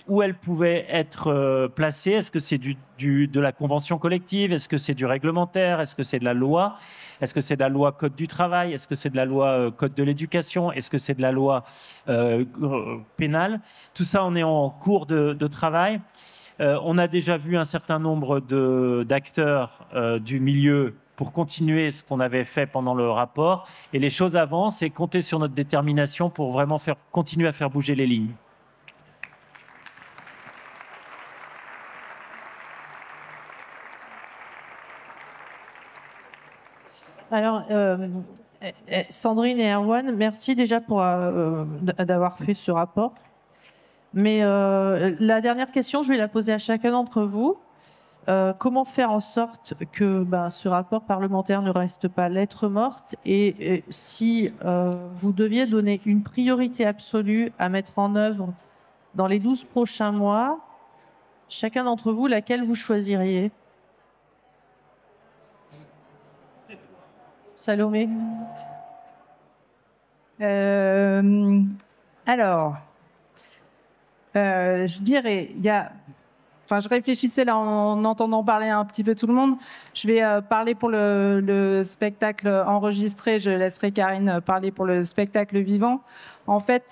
où elles pouvaient être placées. Est-ce que c'est de la convention collective? Est-ce que c'est du réglementaire? Est-ce que c'est de la loi? Est-ce que c'est de la loi Code du travail? Est-ce que c'est de la loi Code de l'éducation? Est-ce que c'est de la loi pénale? Tout ça, on est en cours de travail. On a déjà vu un certain nombre d'acteurs du milieu pour continuer ce qu'on avait fait pendant le rapport. Et les choses avancent, et comptez sur notre détermination pour vraiment continuer à faire bouger les lignes. Alors, Sandrine et Erwan, merci déjà d'avoir fait ce rapport. Mais la dernière question, je vais la poser à chacun d'entre vous. Comment faire en sorte que ce rapport parlementaire ne reste pas lettre morte, et si vous deviez donner une priorité absolue à mettre en œuvre dans les 12 prochains mois, chacun d'entre vous, laquelle vous choisiriez? Salomé? Alors, je dirais, je réfléchissais là en entendant parler un petit peu tout le monde. Je vais parler pour le spectacle enregistré. Je laisserai Karine parler pour le spectacle vivant. En fait,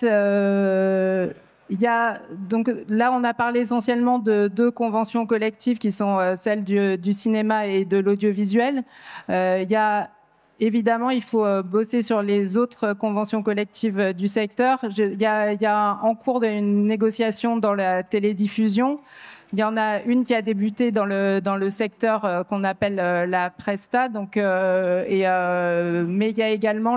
donc là, on a parlé essentiellement de 2 conventions collectives qui sont celles du cinéma et de l'audiovisuel. Évidemment, il faut bosser sur les autres conventions collectives du secteur. Il y a en cours une négociation dans la télédiffusion. Il y en a une qui a débuté dans le secteur qu'on appelle la Presta. Donc, mais il y a également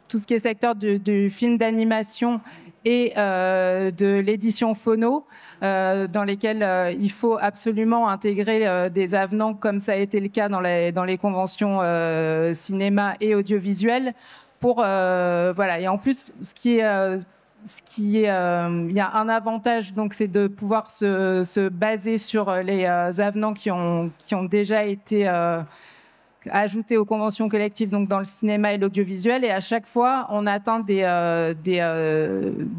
tout ce qui est secteur du film d'animation et de l'édition phono, dans lesquels il faut absolument intégrer des avenants, comme ça a été le cas dans les conventions cinéma et audiovisuel. Voilà. Et en plus, il y a un avantage, donc, c'est de pouvoir se baser sur les avenants qui ont déjà été ajoutés aux conventions collectives, donc dans le cinéma et l'audiovisuel, et à chaque fois on atteint des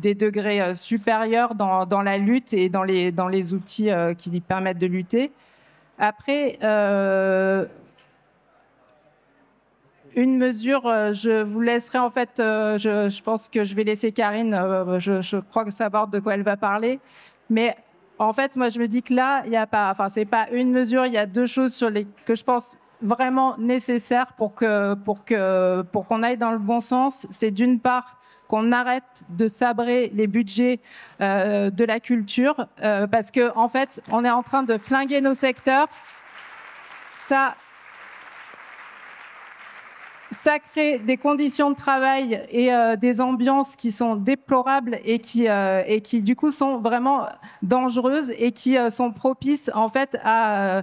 degrés supérieurs dans la lutte et dans les outils qui permettent de lutter. Après, une mesure, je vous laisserai en fait, je pense que je vais laisser Karine, je crois savoir de quoi elle va parler, mais en fait, moi je me dis que là, il y a pas, c'est pas une mesure, il y a 2 choses que je pense vraiment nécessaires pour qu'on aille dans le bon sens. C'est d'une part qu'on arrête de sabrer les budgets de la culture, parce que en fait, on est en train de flinguer nos secteurs. Ça crée des conditions de travail et des ambiances qui sont déplorables et qui du coup sont vraiment dangereuses et qui sont propices en fait à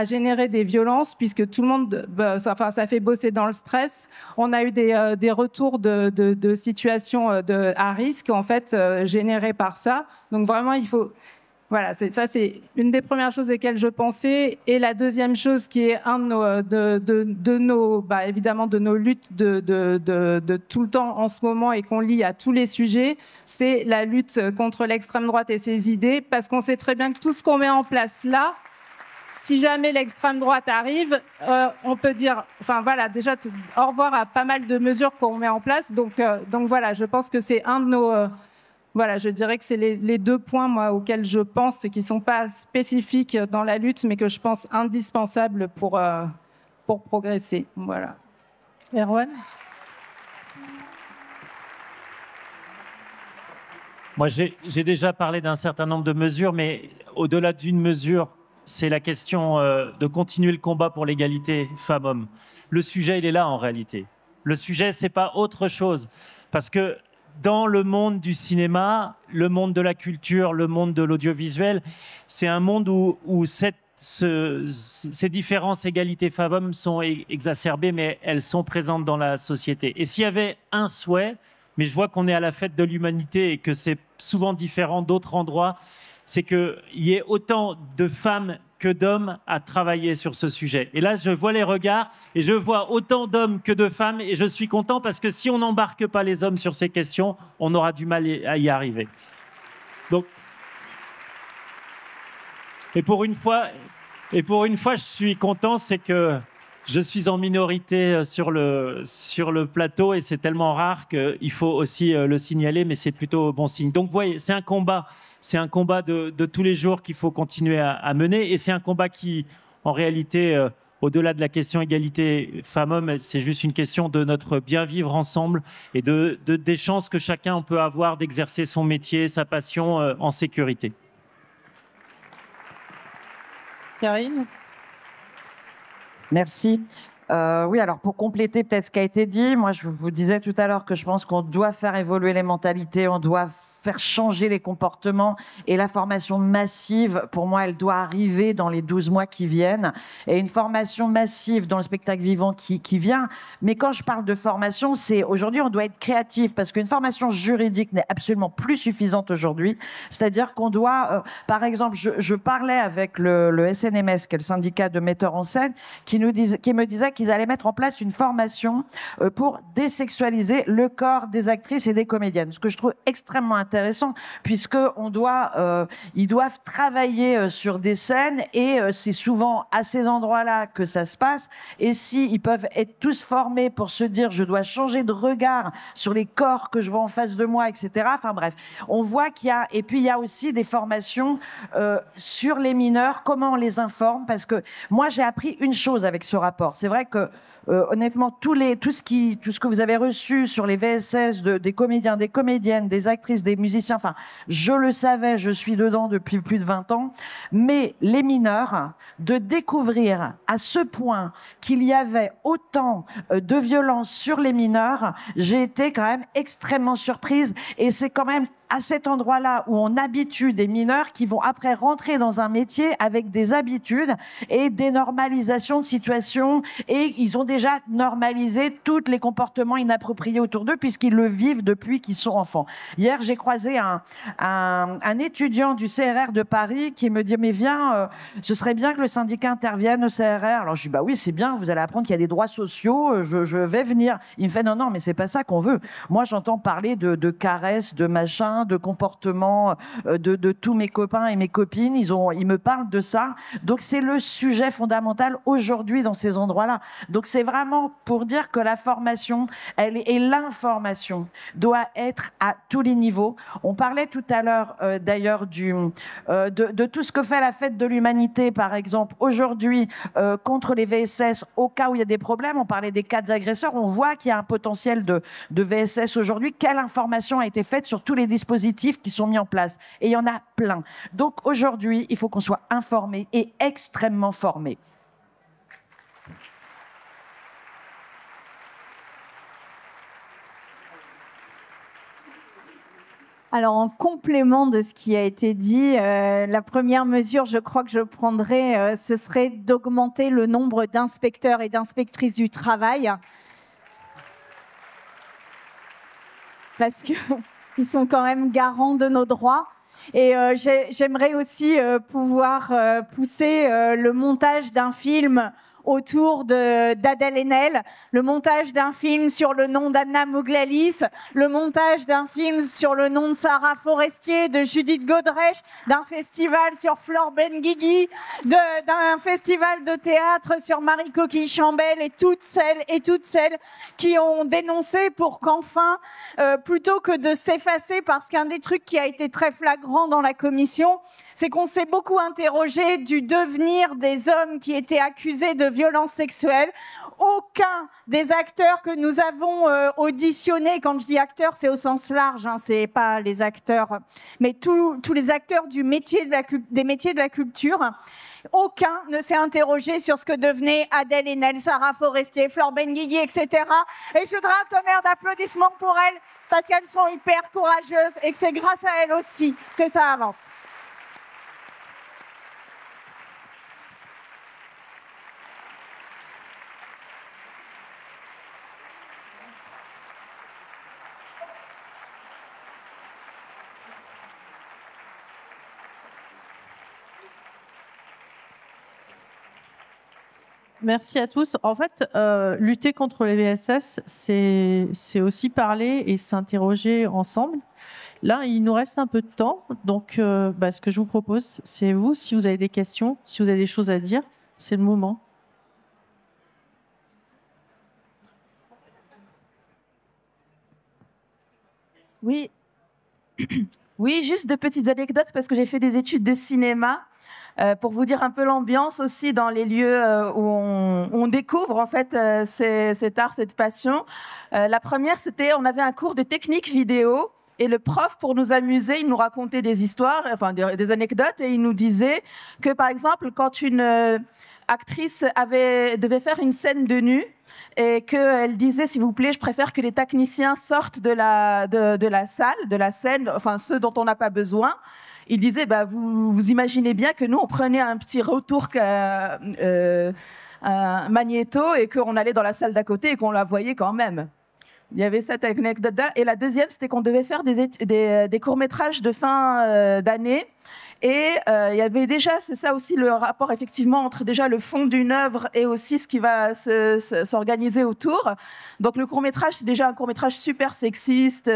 générer des violences, puisque tout le monde, ça fait bosser dans le stress. On a eu des retours de situations à risque en fait générées par ça. Donc vraiment, il faut. Voilà, c'est une des premières choses auxquelles je pensais. Et la deuxième chose qui est un de nos évidemment de nos luttes de tout le temps en ce moment et qu'on lie à tous les sujets, c'est la lutte contre l'extrême droite et ses idées, parce qu'on sait très bien que tout ce qu'on met en place là, si jamais l'extrême droite arrive, on peut dire, déjà au revoir à pas mal de mesures qu'on met en place. Donc voilà, je pense que c'est un de nos voilà, je dirais que c'est les 2 points, moi, auxquels je pense, qui ne sont pas spécifiques dans la lutte, mais que je pense indispensables pour progresser. Voilà. Erwan? Moi, j'ai déjà parlé d'un certain nombre de mesures, mais au-delà d'une mesure, c'est la question de continuer le combat pour l'égalité femmes-hommes. Le sujet, il est là en réalité. Le sujet, c'est pas autre chose. Parce que dans le monde du cinéma, le monde de la culture, le monde de l'audiovisuel, c'est un monde où ces différences égalité femmes-hommes sont exacerbées, mais elles sont présentes dans la société. Et s'il y avait un souhait, mais je vois qu'on est à la fête de l'humanité et que c'est souvent différent d'autres endroits, c'est qu'il y ait autant de femmes que d'hommes à travailler sur ce sujet. Et là, je vois les regards et je vois autant d'hommes que de femmes, et je suis content parce que si on n'embarque pas les hommes sur ces questions, on aura du mal à y arriver. Donc, et pour une fois, je suis content, c'est que je suis en minorité sur le plateau, et c'est tellement rare qu'il faut aussi le signaler, mais c'est plutôt bon signe. Donc, vous voyez, c'est un combat de tous les jours qu'il faut continuer à mener, et c'est un combat qui, en réalité, au-delà de la question égalité femmes-hommes, c'est juste une question de notre bien vivre ensemble et des chances que chacun peut avoir d'exercer son métier, sa passion en sécurité. Karine? Merci. Oui, alors pour compléter peut-être ce qui a été dit, moi je vous disais tout à l'heure que je pense qu'on doit faire évoluer les mentalités, on doit faire changer les comportements, et la formation massive, pour moi, elle doit arriver dans les 12 mois qui viennent, et une formation massive dans le spectacle vivant qui vient. Mais quand je parle de formation, c'est aujourd'hui on doit être créatif, parce qu'une formation juridique n'est absolument plus suffisante aujourd'hui. C'est-à-dire qu'on doit, par exemple, je parlais avec le SNMS, qui est le syndicat de metteurs en scène, qui me disait qu'ils allaient mettre en place une formation pour désexualiser le corps des actrices et des comédiennes, ce que je trouve extrêmement intéressant, puisque ils doivent travailler sur des scènes, et c'est souvent à ces endroits-là que ça se passe. Et si ils peuvent être tous formés pour se dire je dois changer de regard sur les corps que je vois en face de moi, etc. Enfin bref, on voit qu'il y a, et puis il y a aussi des formations sur les mineurs, comment on les informe, parce que moi j'ai appris une chose avec ce rapport. C'est vrai que honnêtement, tout ce que vous avez reçu sur les VSS des comédiens, des comédiennes, des actrices, des musiciens, enfin, je le savais, je suis dedans depuis plus de 20 ans, mais les mineurs, de découvrir à ce point qu'il y avait autant de violence sur les mineurs, j'ai été quand même extrêmement surprise, et c'est quand même à cet endroit-là où on habitue des mineurs qui vont après rentrer dans un métier avec des habitudes et des normalisations de situation, et ils ont déjà normalisé tous les comportements inappropriés autour d'eux puisqu'ils le vivent depuis qu'ils sont enfants. Hier, j'ai croisé un étudiant du CRR de Paris qui me dit « mais viens, ce serait bien que le syndicat intervienne au CRR ». Alors je dis « bah oui, c'est bien, vous allez apprendre qu'il y a des droits sociaux, je vais venir ». Il me fait « non, non, mais c'est pas ça qu'on veut. Moi, j'entends parler de caresses, de machin, de comportement de tous mes copains et mes copines, ils me parlent de ça. Donc c'est le sujet fondamental aujourd'hui dans ces endroits-là. Donc c'est vraiment pour dire que la formation et l'information doit être à tous les niveaux. On parlait tout à l'heure d'ailleurs de tout ce que fait la fête de l'humanité, par exemple, aujourd'hui contre les VSS, au cas où il y a des problèmes. On parlait des cas d'agresseurs, on voit qu'il y a un potentiel de VSS aujourd'hui. Quelle information a été faite sur tous les dispositifs qui sont mis en place? Et il y en a plein. Donc aujourd'hui, il faut qu'on soit informé et extrêmement formé. Alors, en complément de ce qui a été dit, la première mesure, je crois que je prendrais, ce serait d'augmenter le nombre d'inspecteurs et d'inspectrices du travail. Parce qu'ils sont quand même garants de nos droits. Et j'aimerais aussi pouvoir pousser le montage d'un film autour d'Adèle Haenel, le montage d'un film sur le nom d'Anna Mouglalis, le montage d'un film sur le nom de Sarah Forestier, de Judith Godrèche, d'un festival sur Flore Benguigui, d'un festival de théâtre sur Marie Coquille Chambel, et toutes celles qui ont dénoncé pour qu'enfin, plutôt que de s'effacer, parce qu'un des trucs qui a été très flagrant dans la commission, c'est qu'on s'est beaucoup interrogé du devenir des hommes qui étaient accusés de violences sexuelles. Aucun des acteurs que nous avons auditionnés, quand je dis acteurs, c'est au sens large, hein, c'est pas les acteurs, mais tous les acteurs des métiers de la culture, aucun ne s'est interrogé sur ce que devenaient Adèle Haenel, Sarah Forestier, Flore Benguigui, etc. Et je voudrais un tonnerre d'applaudissements pour elles, parce qu'elles sont hyper courageuses et que c'est grâce à elles aussi que ça avance. Merci à tous. En fait, lutter contre les VSS, c'est aussi parler et s'interroger ensemble. Là, il nous reste un peu de temps. Donc, ce que je vous propose, c'est vous, si vous avez des questions, si vous avez des choses à dire, c'est le moment. Oui. Oui, juste de petites anecdotes parce que j'ai fait des études de cinéma. Pour vous dire un peu l'ambiance aussi dans les lieux où on découvre en fait cet art, cette passion. La première, c'était, on avait un cours de technique vidéo et le prof, pour nous amuser, il nous racontait des histoires, enfin des anecdotes, et il nous disait que par exemple, quand actrice devait faire une scène de nu et qu'elle disait, s'il vous plaît, je préfère que les techniciens sortent de la salle, de la scène, enfin ceux dont on n'a pas besoin. Il disait, bah, vous imaginez bien que nous, on prenait un petit retour un magnéto et qu'on allait dans la salle d'à côté et qu'on la voyait quand même. Il y avait cette anecdote-là. Et la deuxième, c'était qu'on devait faire des courts-métrages de fin d'année. Et il y avait déjà, c'est ça aussi le rapport effectivement entre déjà le fond d'une œuvre et aussi ce qui va s'organiser autour. Donc le court-métrage, c'est déjà un court-métrage super sexiste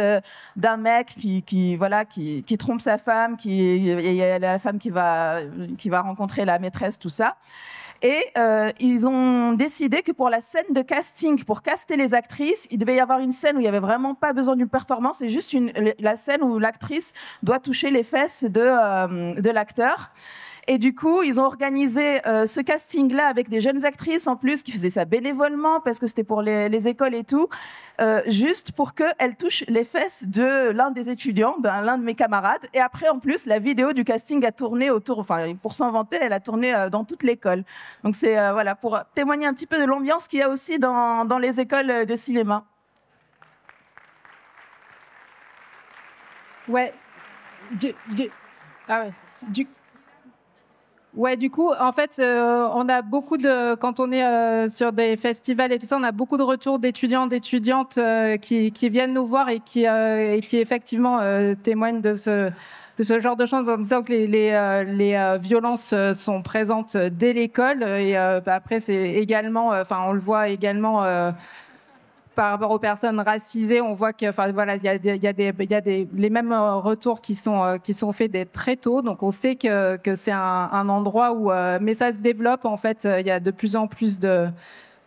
d'un mec qui trompe sa femme, et la femme qui va rencontrer la maîtresse, tout ça. Et ils ont décidé que pour la scène de casting, pour caster les actrices, il devait y avoir une scène où il n'y avait vraiment pas besoin d'une performance, c'est juste la scène où l'actrice doit toucher les fesses de l'acteur. Et du coup, ils ont organisé ce casting-là avec des jeunes actrices en plus qui faisaient ça bénévolement parce que c'était pour les écoles et tout, juste pour qu'elles touchent les fesses de l'un des étudiants, l'un de mes camarades. Et après, en plus, la vidéo du casting a tourné autour, enfin, pour s'en vanter, elle a tourné dans toute l'école. Donc c'est voilà, pour témoigner un petit peu de l'ambiance qu'il y a aussi dans les écoles de cinéma. Ouais. Ouais, du coup, en fait, on a beaucoup quand on est sur des festivals et tout ça, on a beaucoup de retours d'étudiants, d'étudiantes qui viennent nous voir et qui effectivement témoignent de ce genre de choses en disant que les violences sont présentes dès l'école et après c'est également, on le voit également. Par rapport aux personnes racisées, on voit que, voilà, il y a les mêmes retours qui sont faits très tôt. Donc, on sait que c'est un endroit où, mais ça se développe en fait. Il y a de plus en plus de,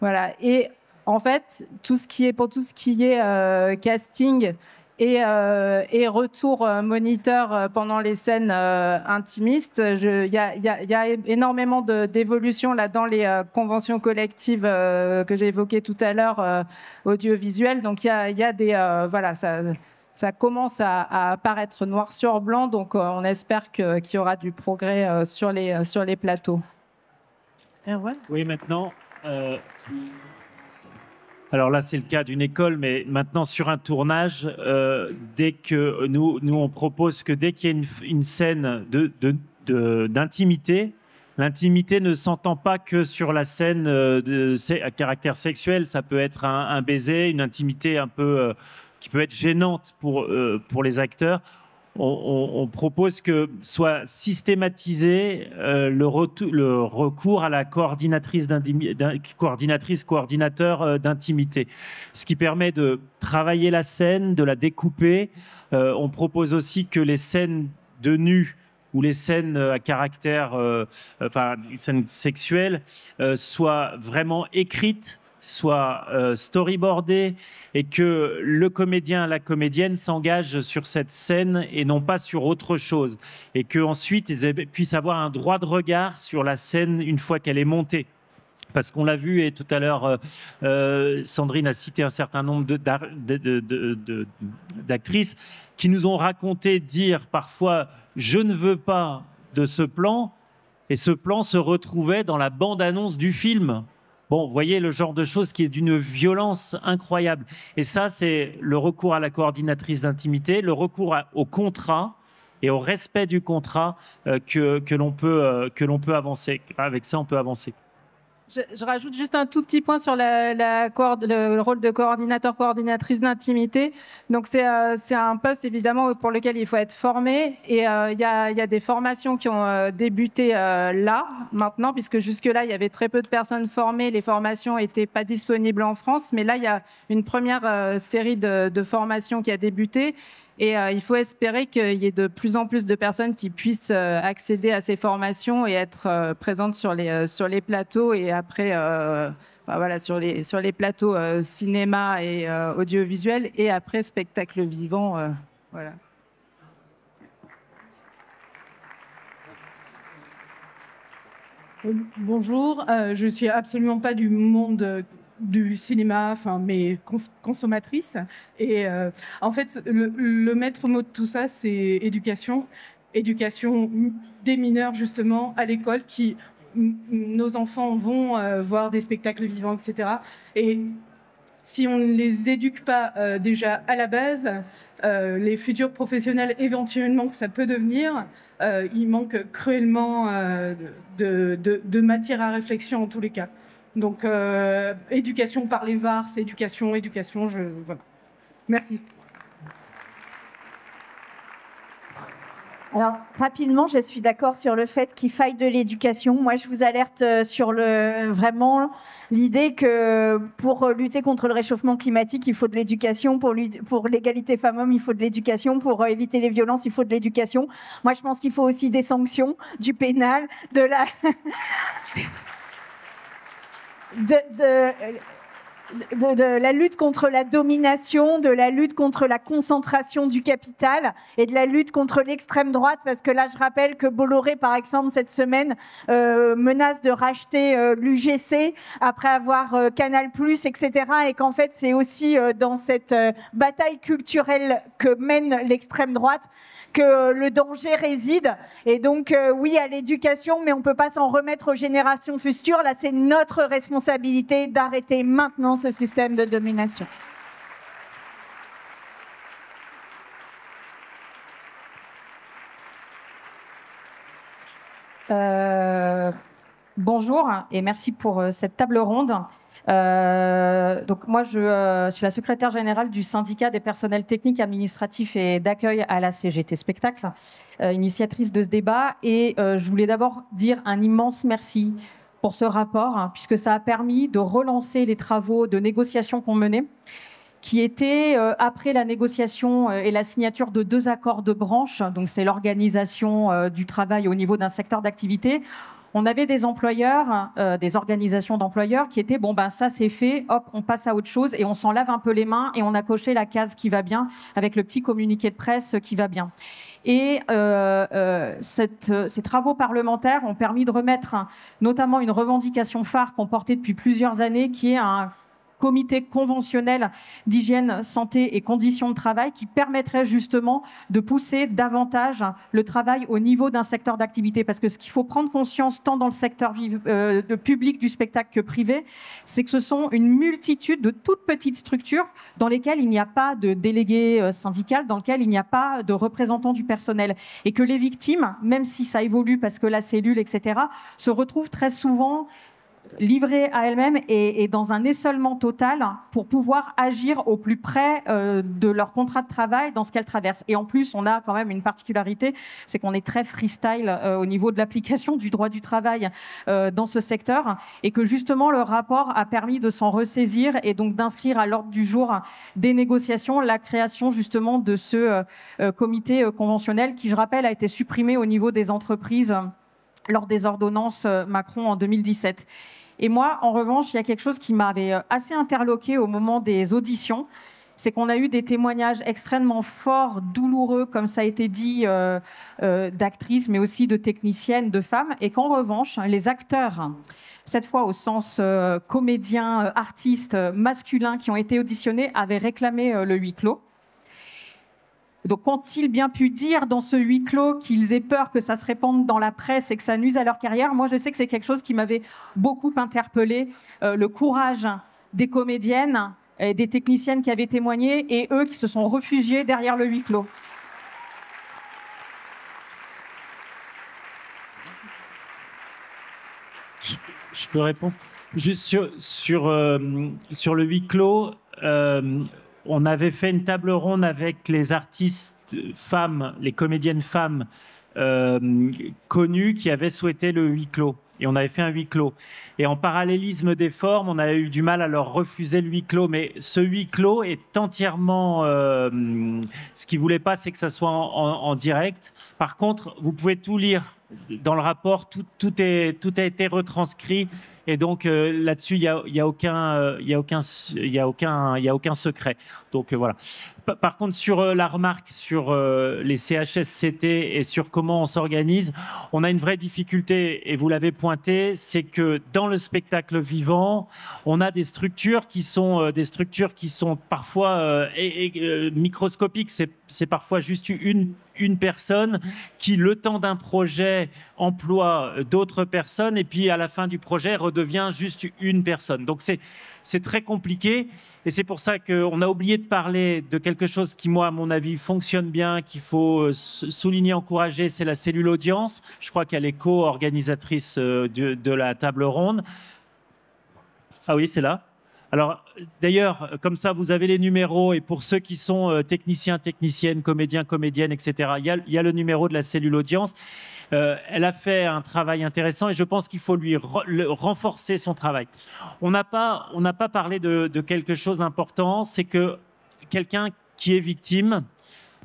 voilà. Et en fait, tout ce qui est casting et retour moniteur pendant les scènes intimistes. Il y a énormément d'évolution là dans les conventions collectives que j'ai évoquées tout à l'heure audiovisuelles. Donc il y a des voilà, ça commence à apparaître noir sur blanc. Donc on espère qu'il y aura du progrès sur les plateaux. Oui, maintenant. Alors là, c'est le cas d'une école, mais maintenant sur un tournage, dès que nous on propose que dès qu'il y a une scène d'intimité, l'intimité ne s'entend pas que sur la scène à caractère sexuel. Ça peut être un baiser, une intimité un peu qui peut être gênante pour les acteurs. On propose que soit systématisé le recours à la coordinateur d'intimité, ce qui permet de travailler la scène, de la découper. On propose aussi que les scènes de nu ou les scènes à caractère, les scènes sexuelles, soient vraiment écrites, soit storyboardé et que le comédien, la comédienne s'engage sur cette scène et non pas sur autre chose. Et qu'ensuite, ils puissent avoir un droit de regard sur la scène une fois qu'elle est montée. Parce qu'on l'a vu, et tout à l'heure, Sandrine a cité un certain nombre d'actrices qui nous ont raconté dire parfois « je ne veux pas de ce plan », et ce plan se retrouvait dans la bande-annonce du film. Bon, vous voyez le genre de choses qui est d'une violence incroyable. Et ça, c'est le recours à la coordinatrice d'intimité, le recours au contrat et au respect du contrat que l'on peut avancer. Avec ça, on peut avancer. Je rajoute juste un tout petit point sur le rôle de coordinateur, coordinatrice d'intimité. Donc, c'est un poste, évidemment, pour lequel il faut être formé. Et il y a des formations qui ont débuté là, maintenant, puisque jusque-là, il y avait très peu de personnes formées. Les formations n'étaient pas disponibles en France. Mais là, il y a une première série de formations qui a débuté. Et il faut espérer qu'il y ait de plus en plus de personnes qui puissent accéder à ces formations et être présentes sur les plateaux et après voilà, sur les plateaux cinéma et audiovisuel et après spectacle vivant. Voilà. Bonjour, je suis absolument pas du monde du cinéma, mais consommatrice. Et en fait, le maître mot de tout ça, c'est éducation des mineurs justement à l'école qui nos enfants vont voir des spectacles vivants, etc. Et si on ne les éduque pas déjà à la base, les futurs professionnels éventuellement que ça peut devenir, il manque cruellement de matière à réflexion en tous les cas. Donc, éducation par les VAR, c'est éducation, voilà. Merci. Alors, rapidement, je suis d'accord sur le fait qu'il faille de l'éducation. Moi, je vous alerte sur vraiment l'idée que pour lutter contre le réchauffement climatique, il faut de l'éducation. Pour l'égalité femmes-hommes, il faut de l'éducation. Pour éviter les violences, il faut de l'éducation. Moi, je pense qu'il faut aussi des sanctions, du pénal, de la... de la lutte contre la domination, de la lutte contre la concentration du capital et de la lutte contre l'extrême droite, parce que là, je rappelle que Bolloré, par exemple, cette semaine, menace de racheter l'UGC après avoir Canal+, etc. Et qu'en fait, c'est aussi dans cette bataille culturelle que mène l'extrême droite que le danger réside. Et donc, oui, à l'éducation, mais on ne peut pas s'en remettre aux générations futures. Là, c'est notre responsabilité d'arrêter maintenant ce système de domination. Bonjour et merci pour cette table ronde. Donc moi, je suis la secrétaire générale du syndicat des personnels techniques, administratifs et d'accueil à la CGT Spectacle, initiatrice de ce débat. Et je voulais d'abord dire un immense merci pour ce rapport, puisque ça a permis de relancer les travaux de négociation qu'on menait, qui étaient, après la négociation et la signature de 2 accords de branche, donc c'est l'organisation du travail au niveau d'un secteur d'activité. On avait des employeurs, des organisations d'employeurs qui étaient, bon, ben ça c'est fait, hop, on passe à autre chose et on s'en lave un peu les mains et on a coché la case qui va bien avec le petit communiqué de presse qui va bien. Et ces travaux parlementaires ont permis de remettre notamment une revendication phare qu'on portait depuis plusieurs années, qui est un comité conventionnel d'hygiène, santé et conditions de travail qui permettrait justement de pousser davantage le travail au niveau d'un secteur d'activité. Parce que ce qu'il faut prendre conscience, tant dans le secteur public du spectacle que privé, c'est que ce sont une multitude de toutes petites structures dans lesquelles il n'y a pas de délégué syndical, dans lesquelles il n'y a pas de représentants du personnel. Et que les victimes, même si ça évolue parce que la cellule, etc., se retrouvent très souvent livrées à elles-mêmes et dans un essolement total pour pouvoir agir au plus près de leur contrat de travail dans ce qu'elles traversent. Et en plus, on a quand même une particularité, c'est qu'on est très freestyle au niveau de l'application du droit du travail dans ce secteur, et que justement le rapport a permis de s'en ressaisir et donc d'inscrire à l'ordre du jour des négociations la création justement de ce comité conventionnel qui, je rappelle, a été supprimé au niveau des entreprises lors des ordonnances Macron en 2017. Et moi, en revanche, il y a quelque chose qui m'avait assez interloqué au moment des auditions, c'est qu'on a eu des témoignages extrêmement forts, douloureux, comme ça a été dit, d'actrices, mais aussi de techniciennes, de femmes, et qu'en revanche, les acteurs, cette fois au sens comédiens, artistes, masculins qui ont été auditionnés, avaient réclamé le huis clos. Donc, ont-ils bien pu dire dans ce huis clos qu'ils aient peur que ça se répande dans la presse et que ça nuise à leur carrière? Moi, je sais que c'est quelque chose qui m'avait beaucoup interpellée, le courage des comédiennes, et des techniciennes qui avaient témoigné, et eux qui se sont réfugiés derrière le huis clos. Je peux répondre. Juste sur le huis clos, on avait fait une table ronde avec les artistes femmes, les comédiennes femmes connues qui avaient souhaité le huis clos. Et on avait fait un huis clos. Et en parallélisme des formes, on a eu du mal à leur refuser le huis clos. Mais ce huis clos est entièrement... ce qu'ils ne voulaient pas, c'est que ça soit en direct. Par contre, vous pouvez tout lire dans le rapport. Tout a été retranscrit. Et donc là-dessus, il y a aucun secret. Donc voilà. Par contre, sur la remarque sur les CHSCT et sur comment on s'organise, on a une vraie difficulté, et vous l'avez pointé, c'est que dans le spectacle vivant, on a des structures qui sont parfois microscopiques. C'est parfois juste une personne qui, le temps d'un projet, emploie d'autres personnes, et puis à la fin du projet, redevient juste une personne. Donc c'est très compliqué, et c'est pour ça qu'on a oublié de parler de quelque chose qui, moi, à mon avis, fonctionne bien, qu'il faut souligner, encourager, c'est la cellule audience. Je crois qu'elle est co-organisatrice de la table ronde. Ah oui, c'est là. Alors, d'ailleurs, comme ça, vous avez les numéros, et pour ceux qui sont techniciens, techniciennes, comédiens, comédiennes, etc., il y a le numéro de la cellule audience. Elle a fait un travail intéressant, et je pense qu'il faut lui renforcer son travail. On n'a pas parlé de quelque chose d'important, c'est que quelqu'un qui est victime,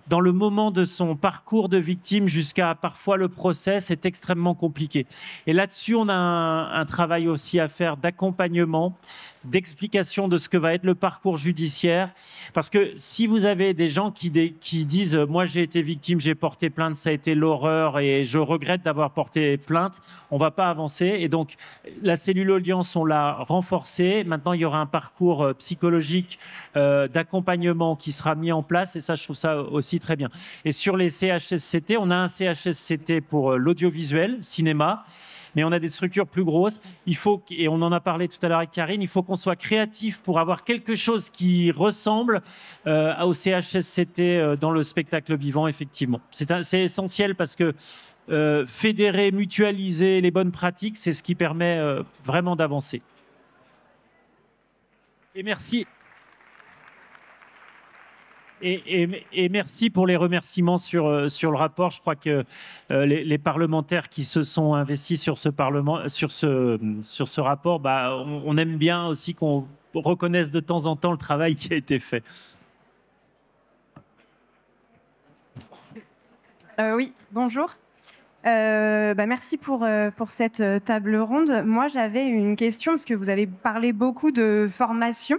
dans le moment de son parcours de victime jusqu'à parfois le procès, c'est extrêmement compliqué. Et là-dessus, on a un travail aussi à faire d'accompagnement, d'explication de ce que va être le parcours judiciaire. Parce que si vous avez des gens qui disent « moi j'ai été victime, j'ai porté plainte, ça a été l'horreur et je regrette d'avoir porté plainte », on ne va pas avancer. Et donc, la cellule audience, on l'a renforcée. Maintenant, il y aura un parcours psychologique d'accompagnement qui sera mis en place, et ça, je trouve ça aussi très bien. Et sur les CHSCT, on a un CHSCT pour l'audiovisuel, cinéma, mais on a des structures plus grosses. Il faut, et on en a parlé tout à l'heure avec Karine, il faut qu'on soit créatif pour avoir quelque chose qui ressemble au CHSCT dans le spectacle vivant, effectivement. C'est essentiel, parce que fédérer, mutualiser les bonnes pratiques, c'est ce qui permet vraiment d'avancer. Et merci. Et merci pour les remerciements sur le rapport. Je crois que les parlementaires qui se sont investis sur ce rapport, on aime bien aussi qu'on reconnaisse de temps en temps le travail qui a été fait. Oui, bonjour. Merci pour cette table ronde. Moi, j'avais une question, parce que vous avez parlé beaucoup de formation.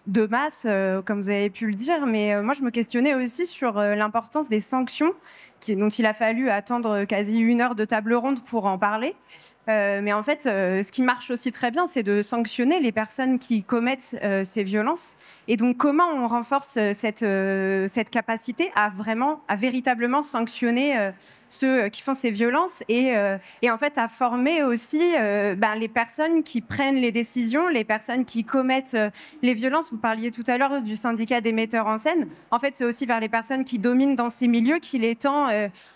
De masse, comme vous avez pu le dire, mais moi je me questionnais aussi sur l'importance des sanctions dont il a fallu attendre quasi 1 heure de table ronde pour en parler. Mais en fait, ce qui marche aussi très bien, c'est de sanctionner les personnes qui commettent ces violences. Et donc, comment on renforce cette capacité à véritablement sanctionner ceux qui font ces violences, et en fait à former aussi les personnes qui prennent les décisions, les personnes qui commettent les violences. Vous parliez tout à l'heure du syndicat des metteurs en scène. En fait, c'est aussi vers les personnes qui dominent dans ces milieux qu'il est temps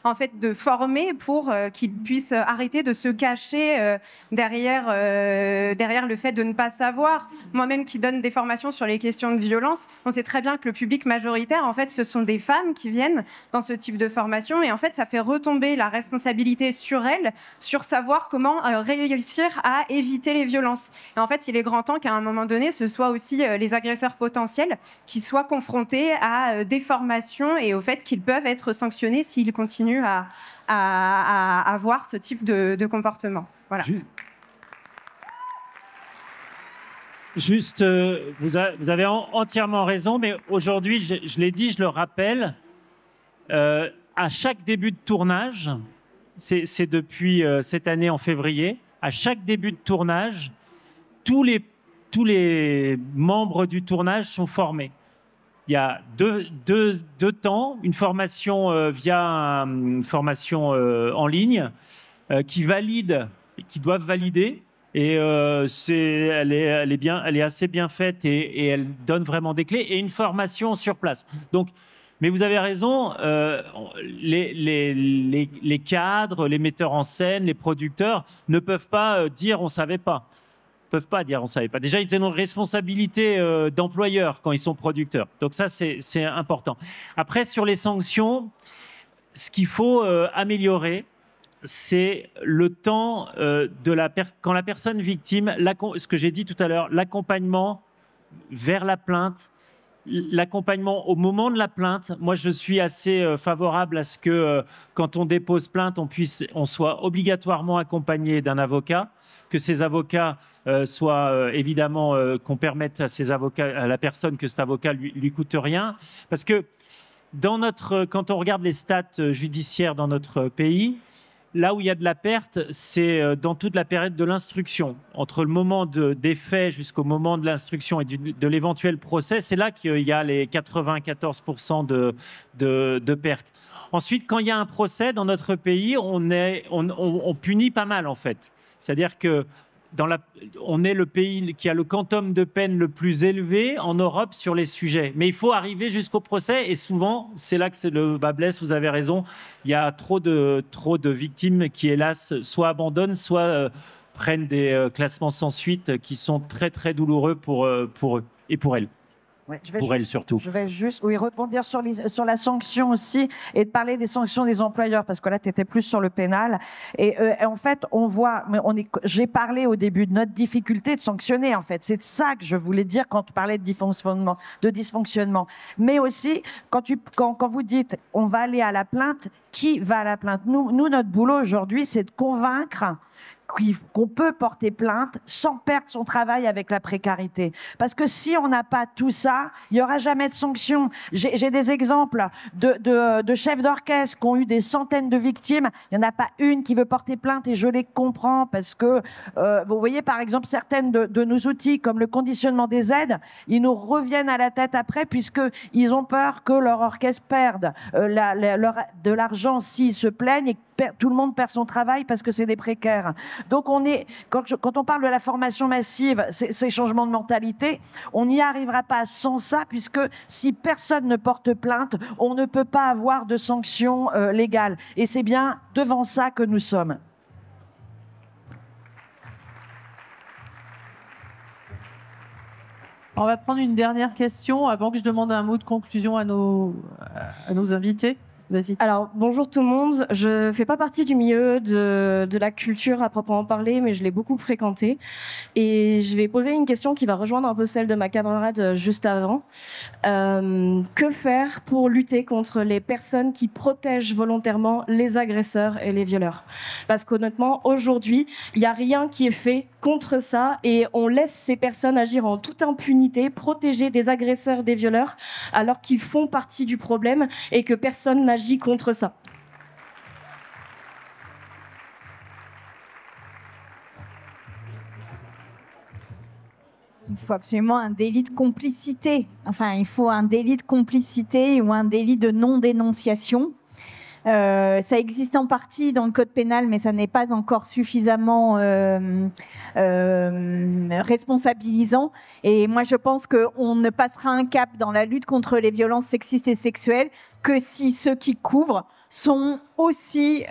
en fait de former pour qu'ils puissent arrêter de se cacher derrière le fait de ne pas savoir. Moi-même qui donne des formations sur les questions de violence, on sait très bien que le public majoritaire, en fait, ce sont des femmes qui viennent dans ce type de formation, et en fait, ça fait retomber la responsabilité sur elles, sur savoir comment réussir à éviter les violences. Et en fait, il est grand temps qu'à un moment donné, ce soit aussi les agresseurs potentiels qui soient confrontés à des formations et au fait qu'ils peuvent être sanctionnés s'ils continuent à avoir ce type de comportement. Voilà. Juste, vous avez entièrement raison, mais aujourd'hui, je l'ai dit, je le rappelle, à chaque début de tournage, c'est depuis cette année en février, à chaque début de tournage, tous les membres du tournage sont formés. Il y a deux temps, une formation une formation en ligne qui doivent valider. Et elle est assez bien faite, et elle donne vraiment des clés, et une formation sur place. Donc, mais vous avez raison, les cadres, les metteurs en scène, les producteurs ne peuvent pas dire on savait pas. Peuvent pas dire on savait pas. Déjà, ils ont une responsabilité d'employeur quand ils sont producteurs. Donc ça, c'est important. Après, sur les sanctions, ce qu'il faut améliorer, c'est le temps quand la personne victime, ce que j'ai dit tout à l'heure, l'accompagnement vers la plainte, l'accompagnement au moment de la plainte, moi je suis assez favorable à ce que quand on dépose plainte, on soit obligatoirement accompagné d'un avocat, que ces avocats soient évidemment, qu'on permette à ces avocats, à la personne que cet avocat lui coûte rien, parce que quand on regarde les stats judiciaires dans notre pays, là où il y a de la perte, c'est dans toute la période de l'instruction. Entre le moment des faits jusqu'au moment de l'instruction et de l'éventuel procès, c'est là qu'il y a les 94% de pertes. Ensuite, quand il y a un procès dans notre pays, on punit pas mal en fait. C'est-à-dire que on est le pays qui a le quantum de peine le plus élevé en Europe sur les sujets. Mais il faut arriver jusqu'au procès et souvent, c'est là que le bas blesse, vous avez raison, il y a trop de victimes qui, hélas, soit abandonnent, soit prennent des classements sans suite qui sont très, très douloureux pour eux et pour elles. Ouais, elle surtout. Je vais juste rebondir sur la sanction aussi et de parler des sanctions des employeurs parce que là, tu étais plus sur le pénal. Et en fait, on voit, j'ai parlé au début de notre difficulté de sanctionner, en fait. C'est de ça que je voulais dire quand tu parlais de dysfonctionnement. Mais aussi, quand vous dites on va aller à la plainte, qui va à la plainte? Nous, notre boulot aujourd'hui, c'est de convaincre qu'on peut porter plainte sans perdre son travail avec la précarité. Parce que si on n'a pas tout ça, il n'y aura jamais de sanctions. J'ai des exemples de chefs d'orchestre qui ont eu des centaines de victimes. Il n'y en a pas une qui veut porter plainte et je les comprends parce que, vous voyez, par exemple, certaines de nos outils, comme le conditionnement des aides, ils nous reviennent à la tête après puisqu'ils ont peur que leur orchestre perde de l'argent s'ils se plaignent et tout le monde perd son travail parce que c'est des précaires. Donc quand on parle de la formation massive, ces changements de mentalité, on n'y arrivera pas sans ça, puisque si personne ne porte plainte, on ne peut pas avoir de sanctions légales. Et c'est bien devant ça que nous sommes. On va prendre une dernière question avant que je demande un mot de conclusion à nos invités. Alors, bonjour tout le monde. Je ne fais pas partie du milieu de la culture à proprement parler, mais je l'ai beaucoup fréquenté. Et je vais poser une question qui va rejoindre un peu celle de ma camarade juste avant. Que faire pour lutter contre les personnes qui protègent volontairement les agresseurs et les violeurs? Parce qu'honnêtement, aujourd'hui, il n'y a rien qui est fait contre ça et on laisse ces personnes agir en toute impunité, protéger des agresseurs, des violeurs, alors qu'ils font partie du problème et que personne n'agit contre ça. Il faut absolument un délit de complicité. Enfin, il faut un délit de complicité ou un délit de non-dénonciation. Ça existe en partie dans le code pénal, mais ça n'est pas encore suffisamment responsabilisant. Et moi, je pense qu'on ne passera un cap dans la lutte contre les violences sexistes et sexuelles que si ceux qui couvrent sont aussi,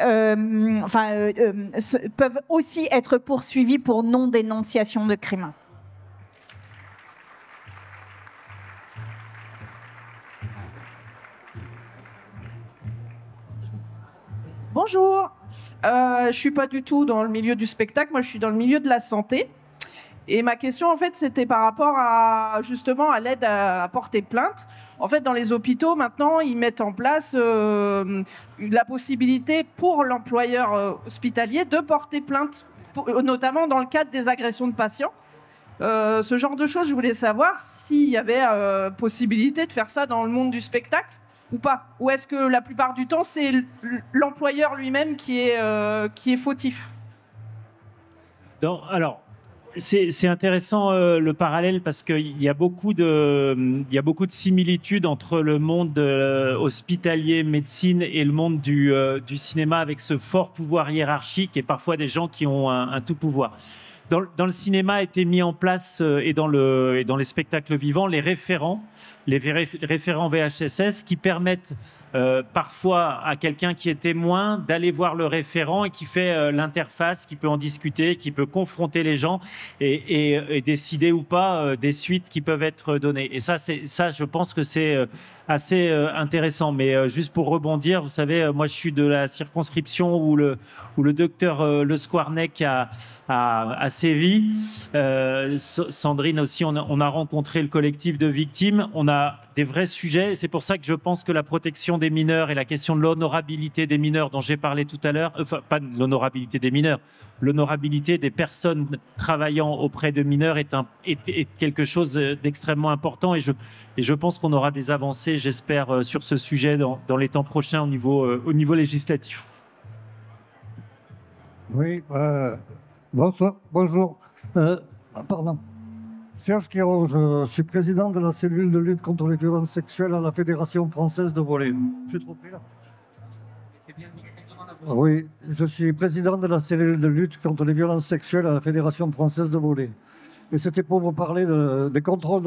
peuvent aussi être poursuivis pour non-dénonciation de crimes. Bonjour, je ne suis pas du tout dans le milieu du spectacle, moi je suis dans le milieu de la santé. Et ma question, en fait, c'était par rapport à, justement, à l'aide à porter plainte. En fait, dans les hôpitaux, maintenant, ils mettent en place la possibilité pour l'employeur hospitalier de porter plainte, notamment dans le cadre des agressions de patients. Ce genre de choses, je voulais savoir s'il y avait possibilité de faire ça dans le monde du spectacle ou pas. Ou est-ce que la plupart du temps, c'est l'employeur lui-même qui est fautif? Alors, c'est intéressant le parallèle parce qu'il y a beaucoup de similitudes entre le monde hospitalier, médecine et le monde du cinéma avec ce fort pouvoir hiérarchique et parfois des gens qui ont un tout pouvoir. Dans le cinéma a été mis en place et dans les spectacles vivants les référents VHSS qui permettent parfois à quelqu'un qui est témoin d'aller voir le référent et qui fait l'interface, qui peut en discuter, qui peut confronter les gens et décider ou pas des suites qui peuvent être données. Et ça, je pense que c'est assez intéressant. Mais juste pour rebondir, vous savez, moi je suis de la circonscription où le docteur Le Squarnec a sévi. Sandrine aussi, on a rencontré le collectif de victimes. On a des vrais sujets. C'est pour ça que je pense que la protection des mineurs et la question de l'honorabilité des mineurs dont j'ai parlé tout à l'heure, enfin pas l'honorabilité des mineurs, l'honorabilité des personnes travaillant auprès de mineurs est quelque chose d'extrêmement important et je pense qu'on aura des avancées, j'espère, sur ce sujet dans les temps prochains au niveau législatif. Oui, bonsoir, bonjour. Pardon. Serge Quérault, je suis président de la cellule de lutte contre les violences sexuelles à la Fédération française de volley. Je suis trop pris là. Oui, je suis président de la cellule de lutte contre les violences sexuelles à la Fédération française de volley. Et c'était pour vous parler des contrôles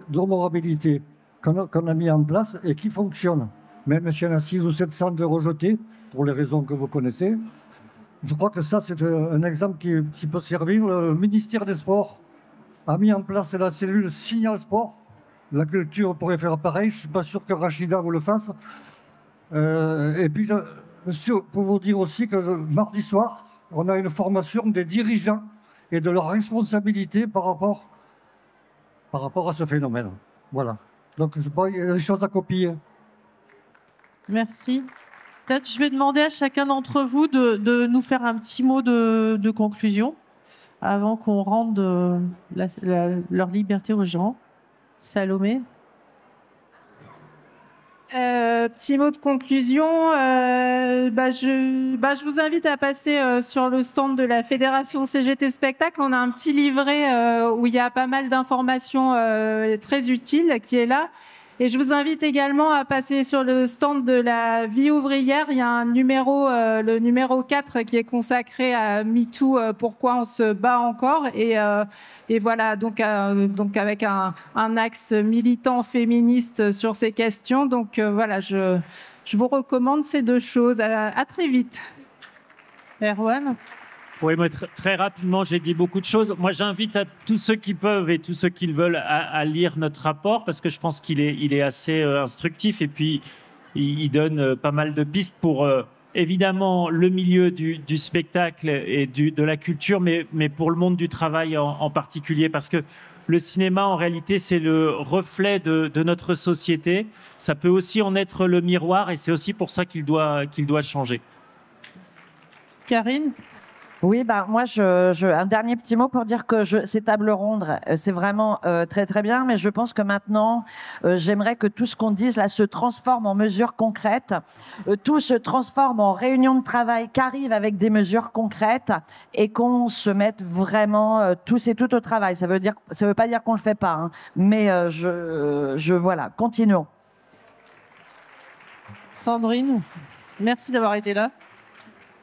d'honorabilité qu'on a mis en place et qui fonctionnent. Même s'il y en a 600 ou 700 de rejetés, pour les raisons que vous connaissez. Je crois que ça, c'est un exemple qui peut servir. Le ministère des Sports a mis en place la cellule Signal Sport. La culture pourrait faire pareil. Je ne suis pas sûr que Rachida vous le fasse. Et puis, pour vous dire aussi que mardi soir, on a une formation des dirigeants et de leurs responsabilités par rapport à ce phénomène. Voilà. Donc, je crois qu'il y a des choses à copier. Merci. Peut-être je vais demander à chacun d'entre vous de nous faire un petit mot de conclusion avant qu'on rende leur liberté aux gens. Salomé. Petit mot de conclusion, je vous invite à passer sur le stand de la Fédération CGT Spectacle. On a un petit livret où il y a pas mal d'informations très utiles qui est là. Et je vous invite également à passer sur le stand de la Vie ouvrière. Il y a un numéro, le numéro 4, qui est consacré à MeToo, pourquoi on se bat encore. Et voilà, donc avec un axe militant féministe sur ces questions. Donc voilà, je vous recommande ces deux choses. À très vite. Erwan. Oui, moi, très rapidement, j'ai dit beaucoup de choses. Moi, j'invite à tous ceux qui peuvent et tous ceux qui le veulent à lire notre rapport parce que je pense qu'il est assez instructif et puis il donne pas mal de pistes pour évidemment le milieu du spectacle et de la culture, mais pour le monde du travail en particulier parce que le cinéma, en réalité, c'est le reflet de notre société. Ça peut aussi en être le miroir et c'est aussi pour ça qu'il doit changer. Karine. Oui, moi, un dernier petit mot pour dire que ces tables rondes, c'est vraiment très très bien, mais je pense que maintenant, j'aimerais que tout ce qu'on dise là se transforme en mesures concrètes, tout se transforme en réunions de travail qui arrivent avec des mesures concrètes et qu'on se mette vraiment tous et toutes au travail. Ça veut pas dire qu'on le fait pas, hein, mais voilà, continuons. Sandrine, merci d'avoir été là.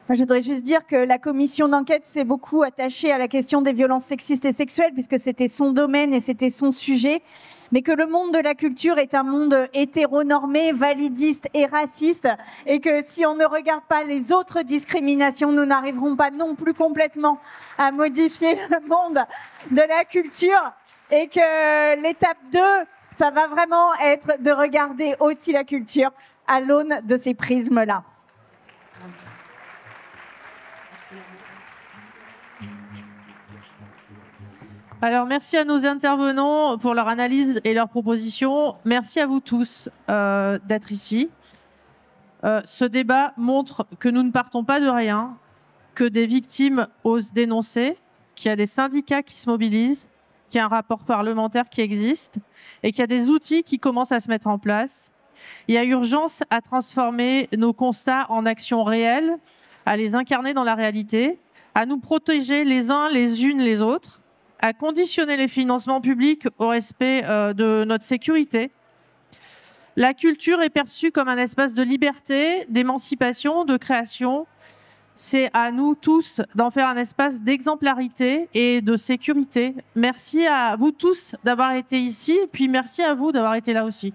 Je voudrais juste dire que la commission d'enquête s'est beaucoup attachée à la question des violences sexistes et sexuelles, puisque c'était son domaine et c'était son sujet, mais que le monde de la culture est un monde hétéronormé, validiste et raciste, et que si on ne regarde pas les autres discriminations, nous n'arriverons pas non plus complètement à modifier le monde de la culture, et que l'étape 2, ça va vraiment être de regarder aussi la culture à l'aune de ces prismes-là. Alors, merci à nos intervenants pour leur analyse et leurs propositions. Merci à vous tous d'être ici. Ce débat montre que nous ne partons pas de rien, que des victimes osent dénoncer, qu'il y a des syndicats qui se mobilisent, qu'il y a un rapport parlementaire qui existe et qu'il y a des outils qui commencent à se mettre en place. Il y a urgence à transformer nos constats en actions réelles, à les incarner dans la réalité, à nous protéger les uns les unes les autres, à conditionner les financements publics au respect de notre sécurité. La culture est perçue comme un espace de liberté, d'émancipation, de création. C'est à nous tous d'en faire un espace d'exemplarité et de sécurité. Merci à vous tous d'avoir été ici, et puis merci à vous d'avoir été là aussi.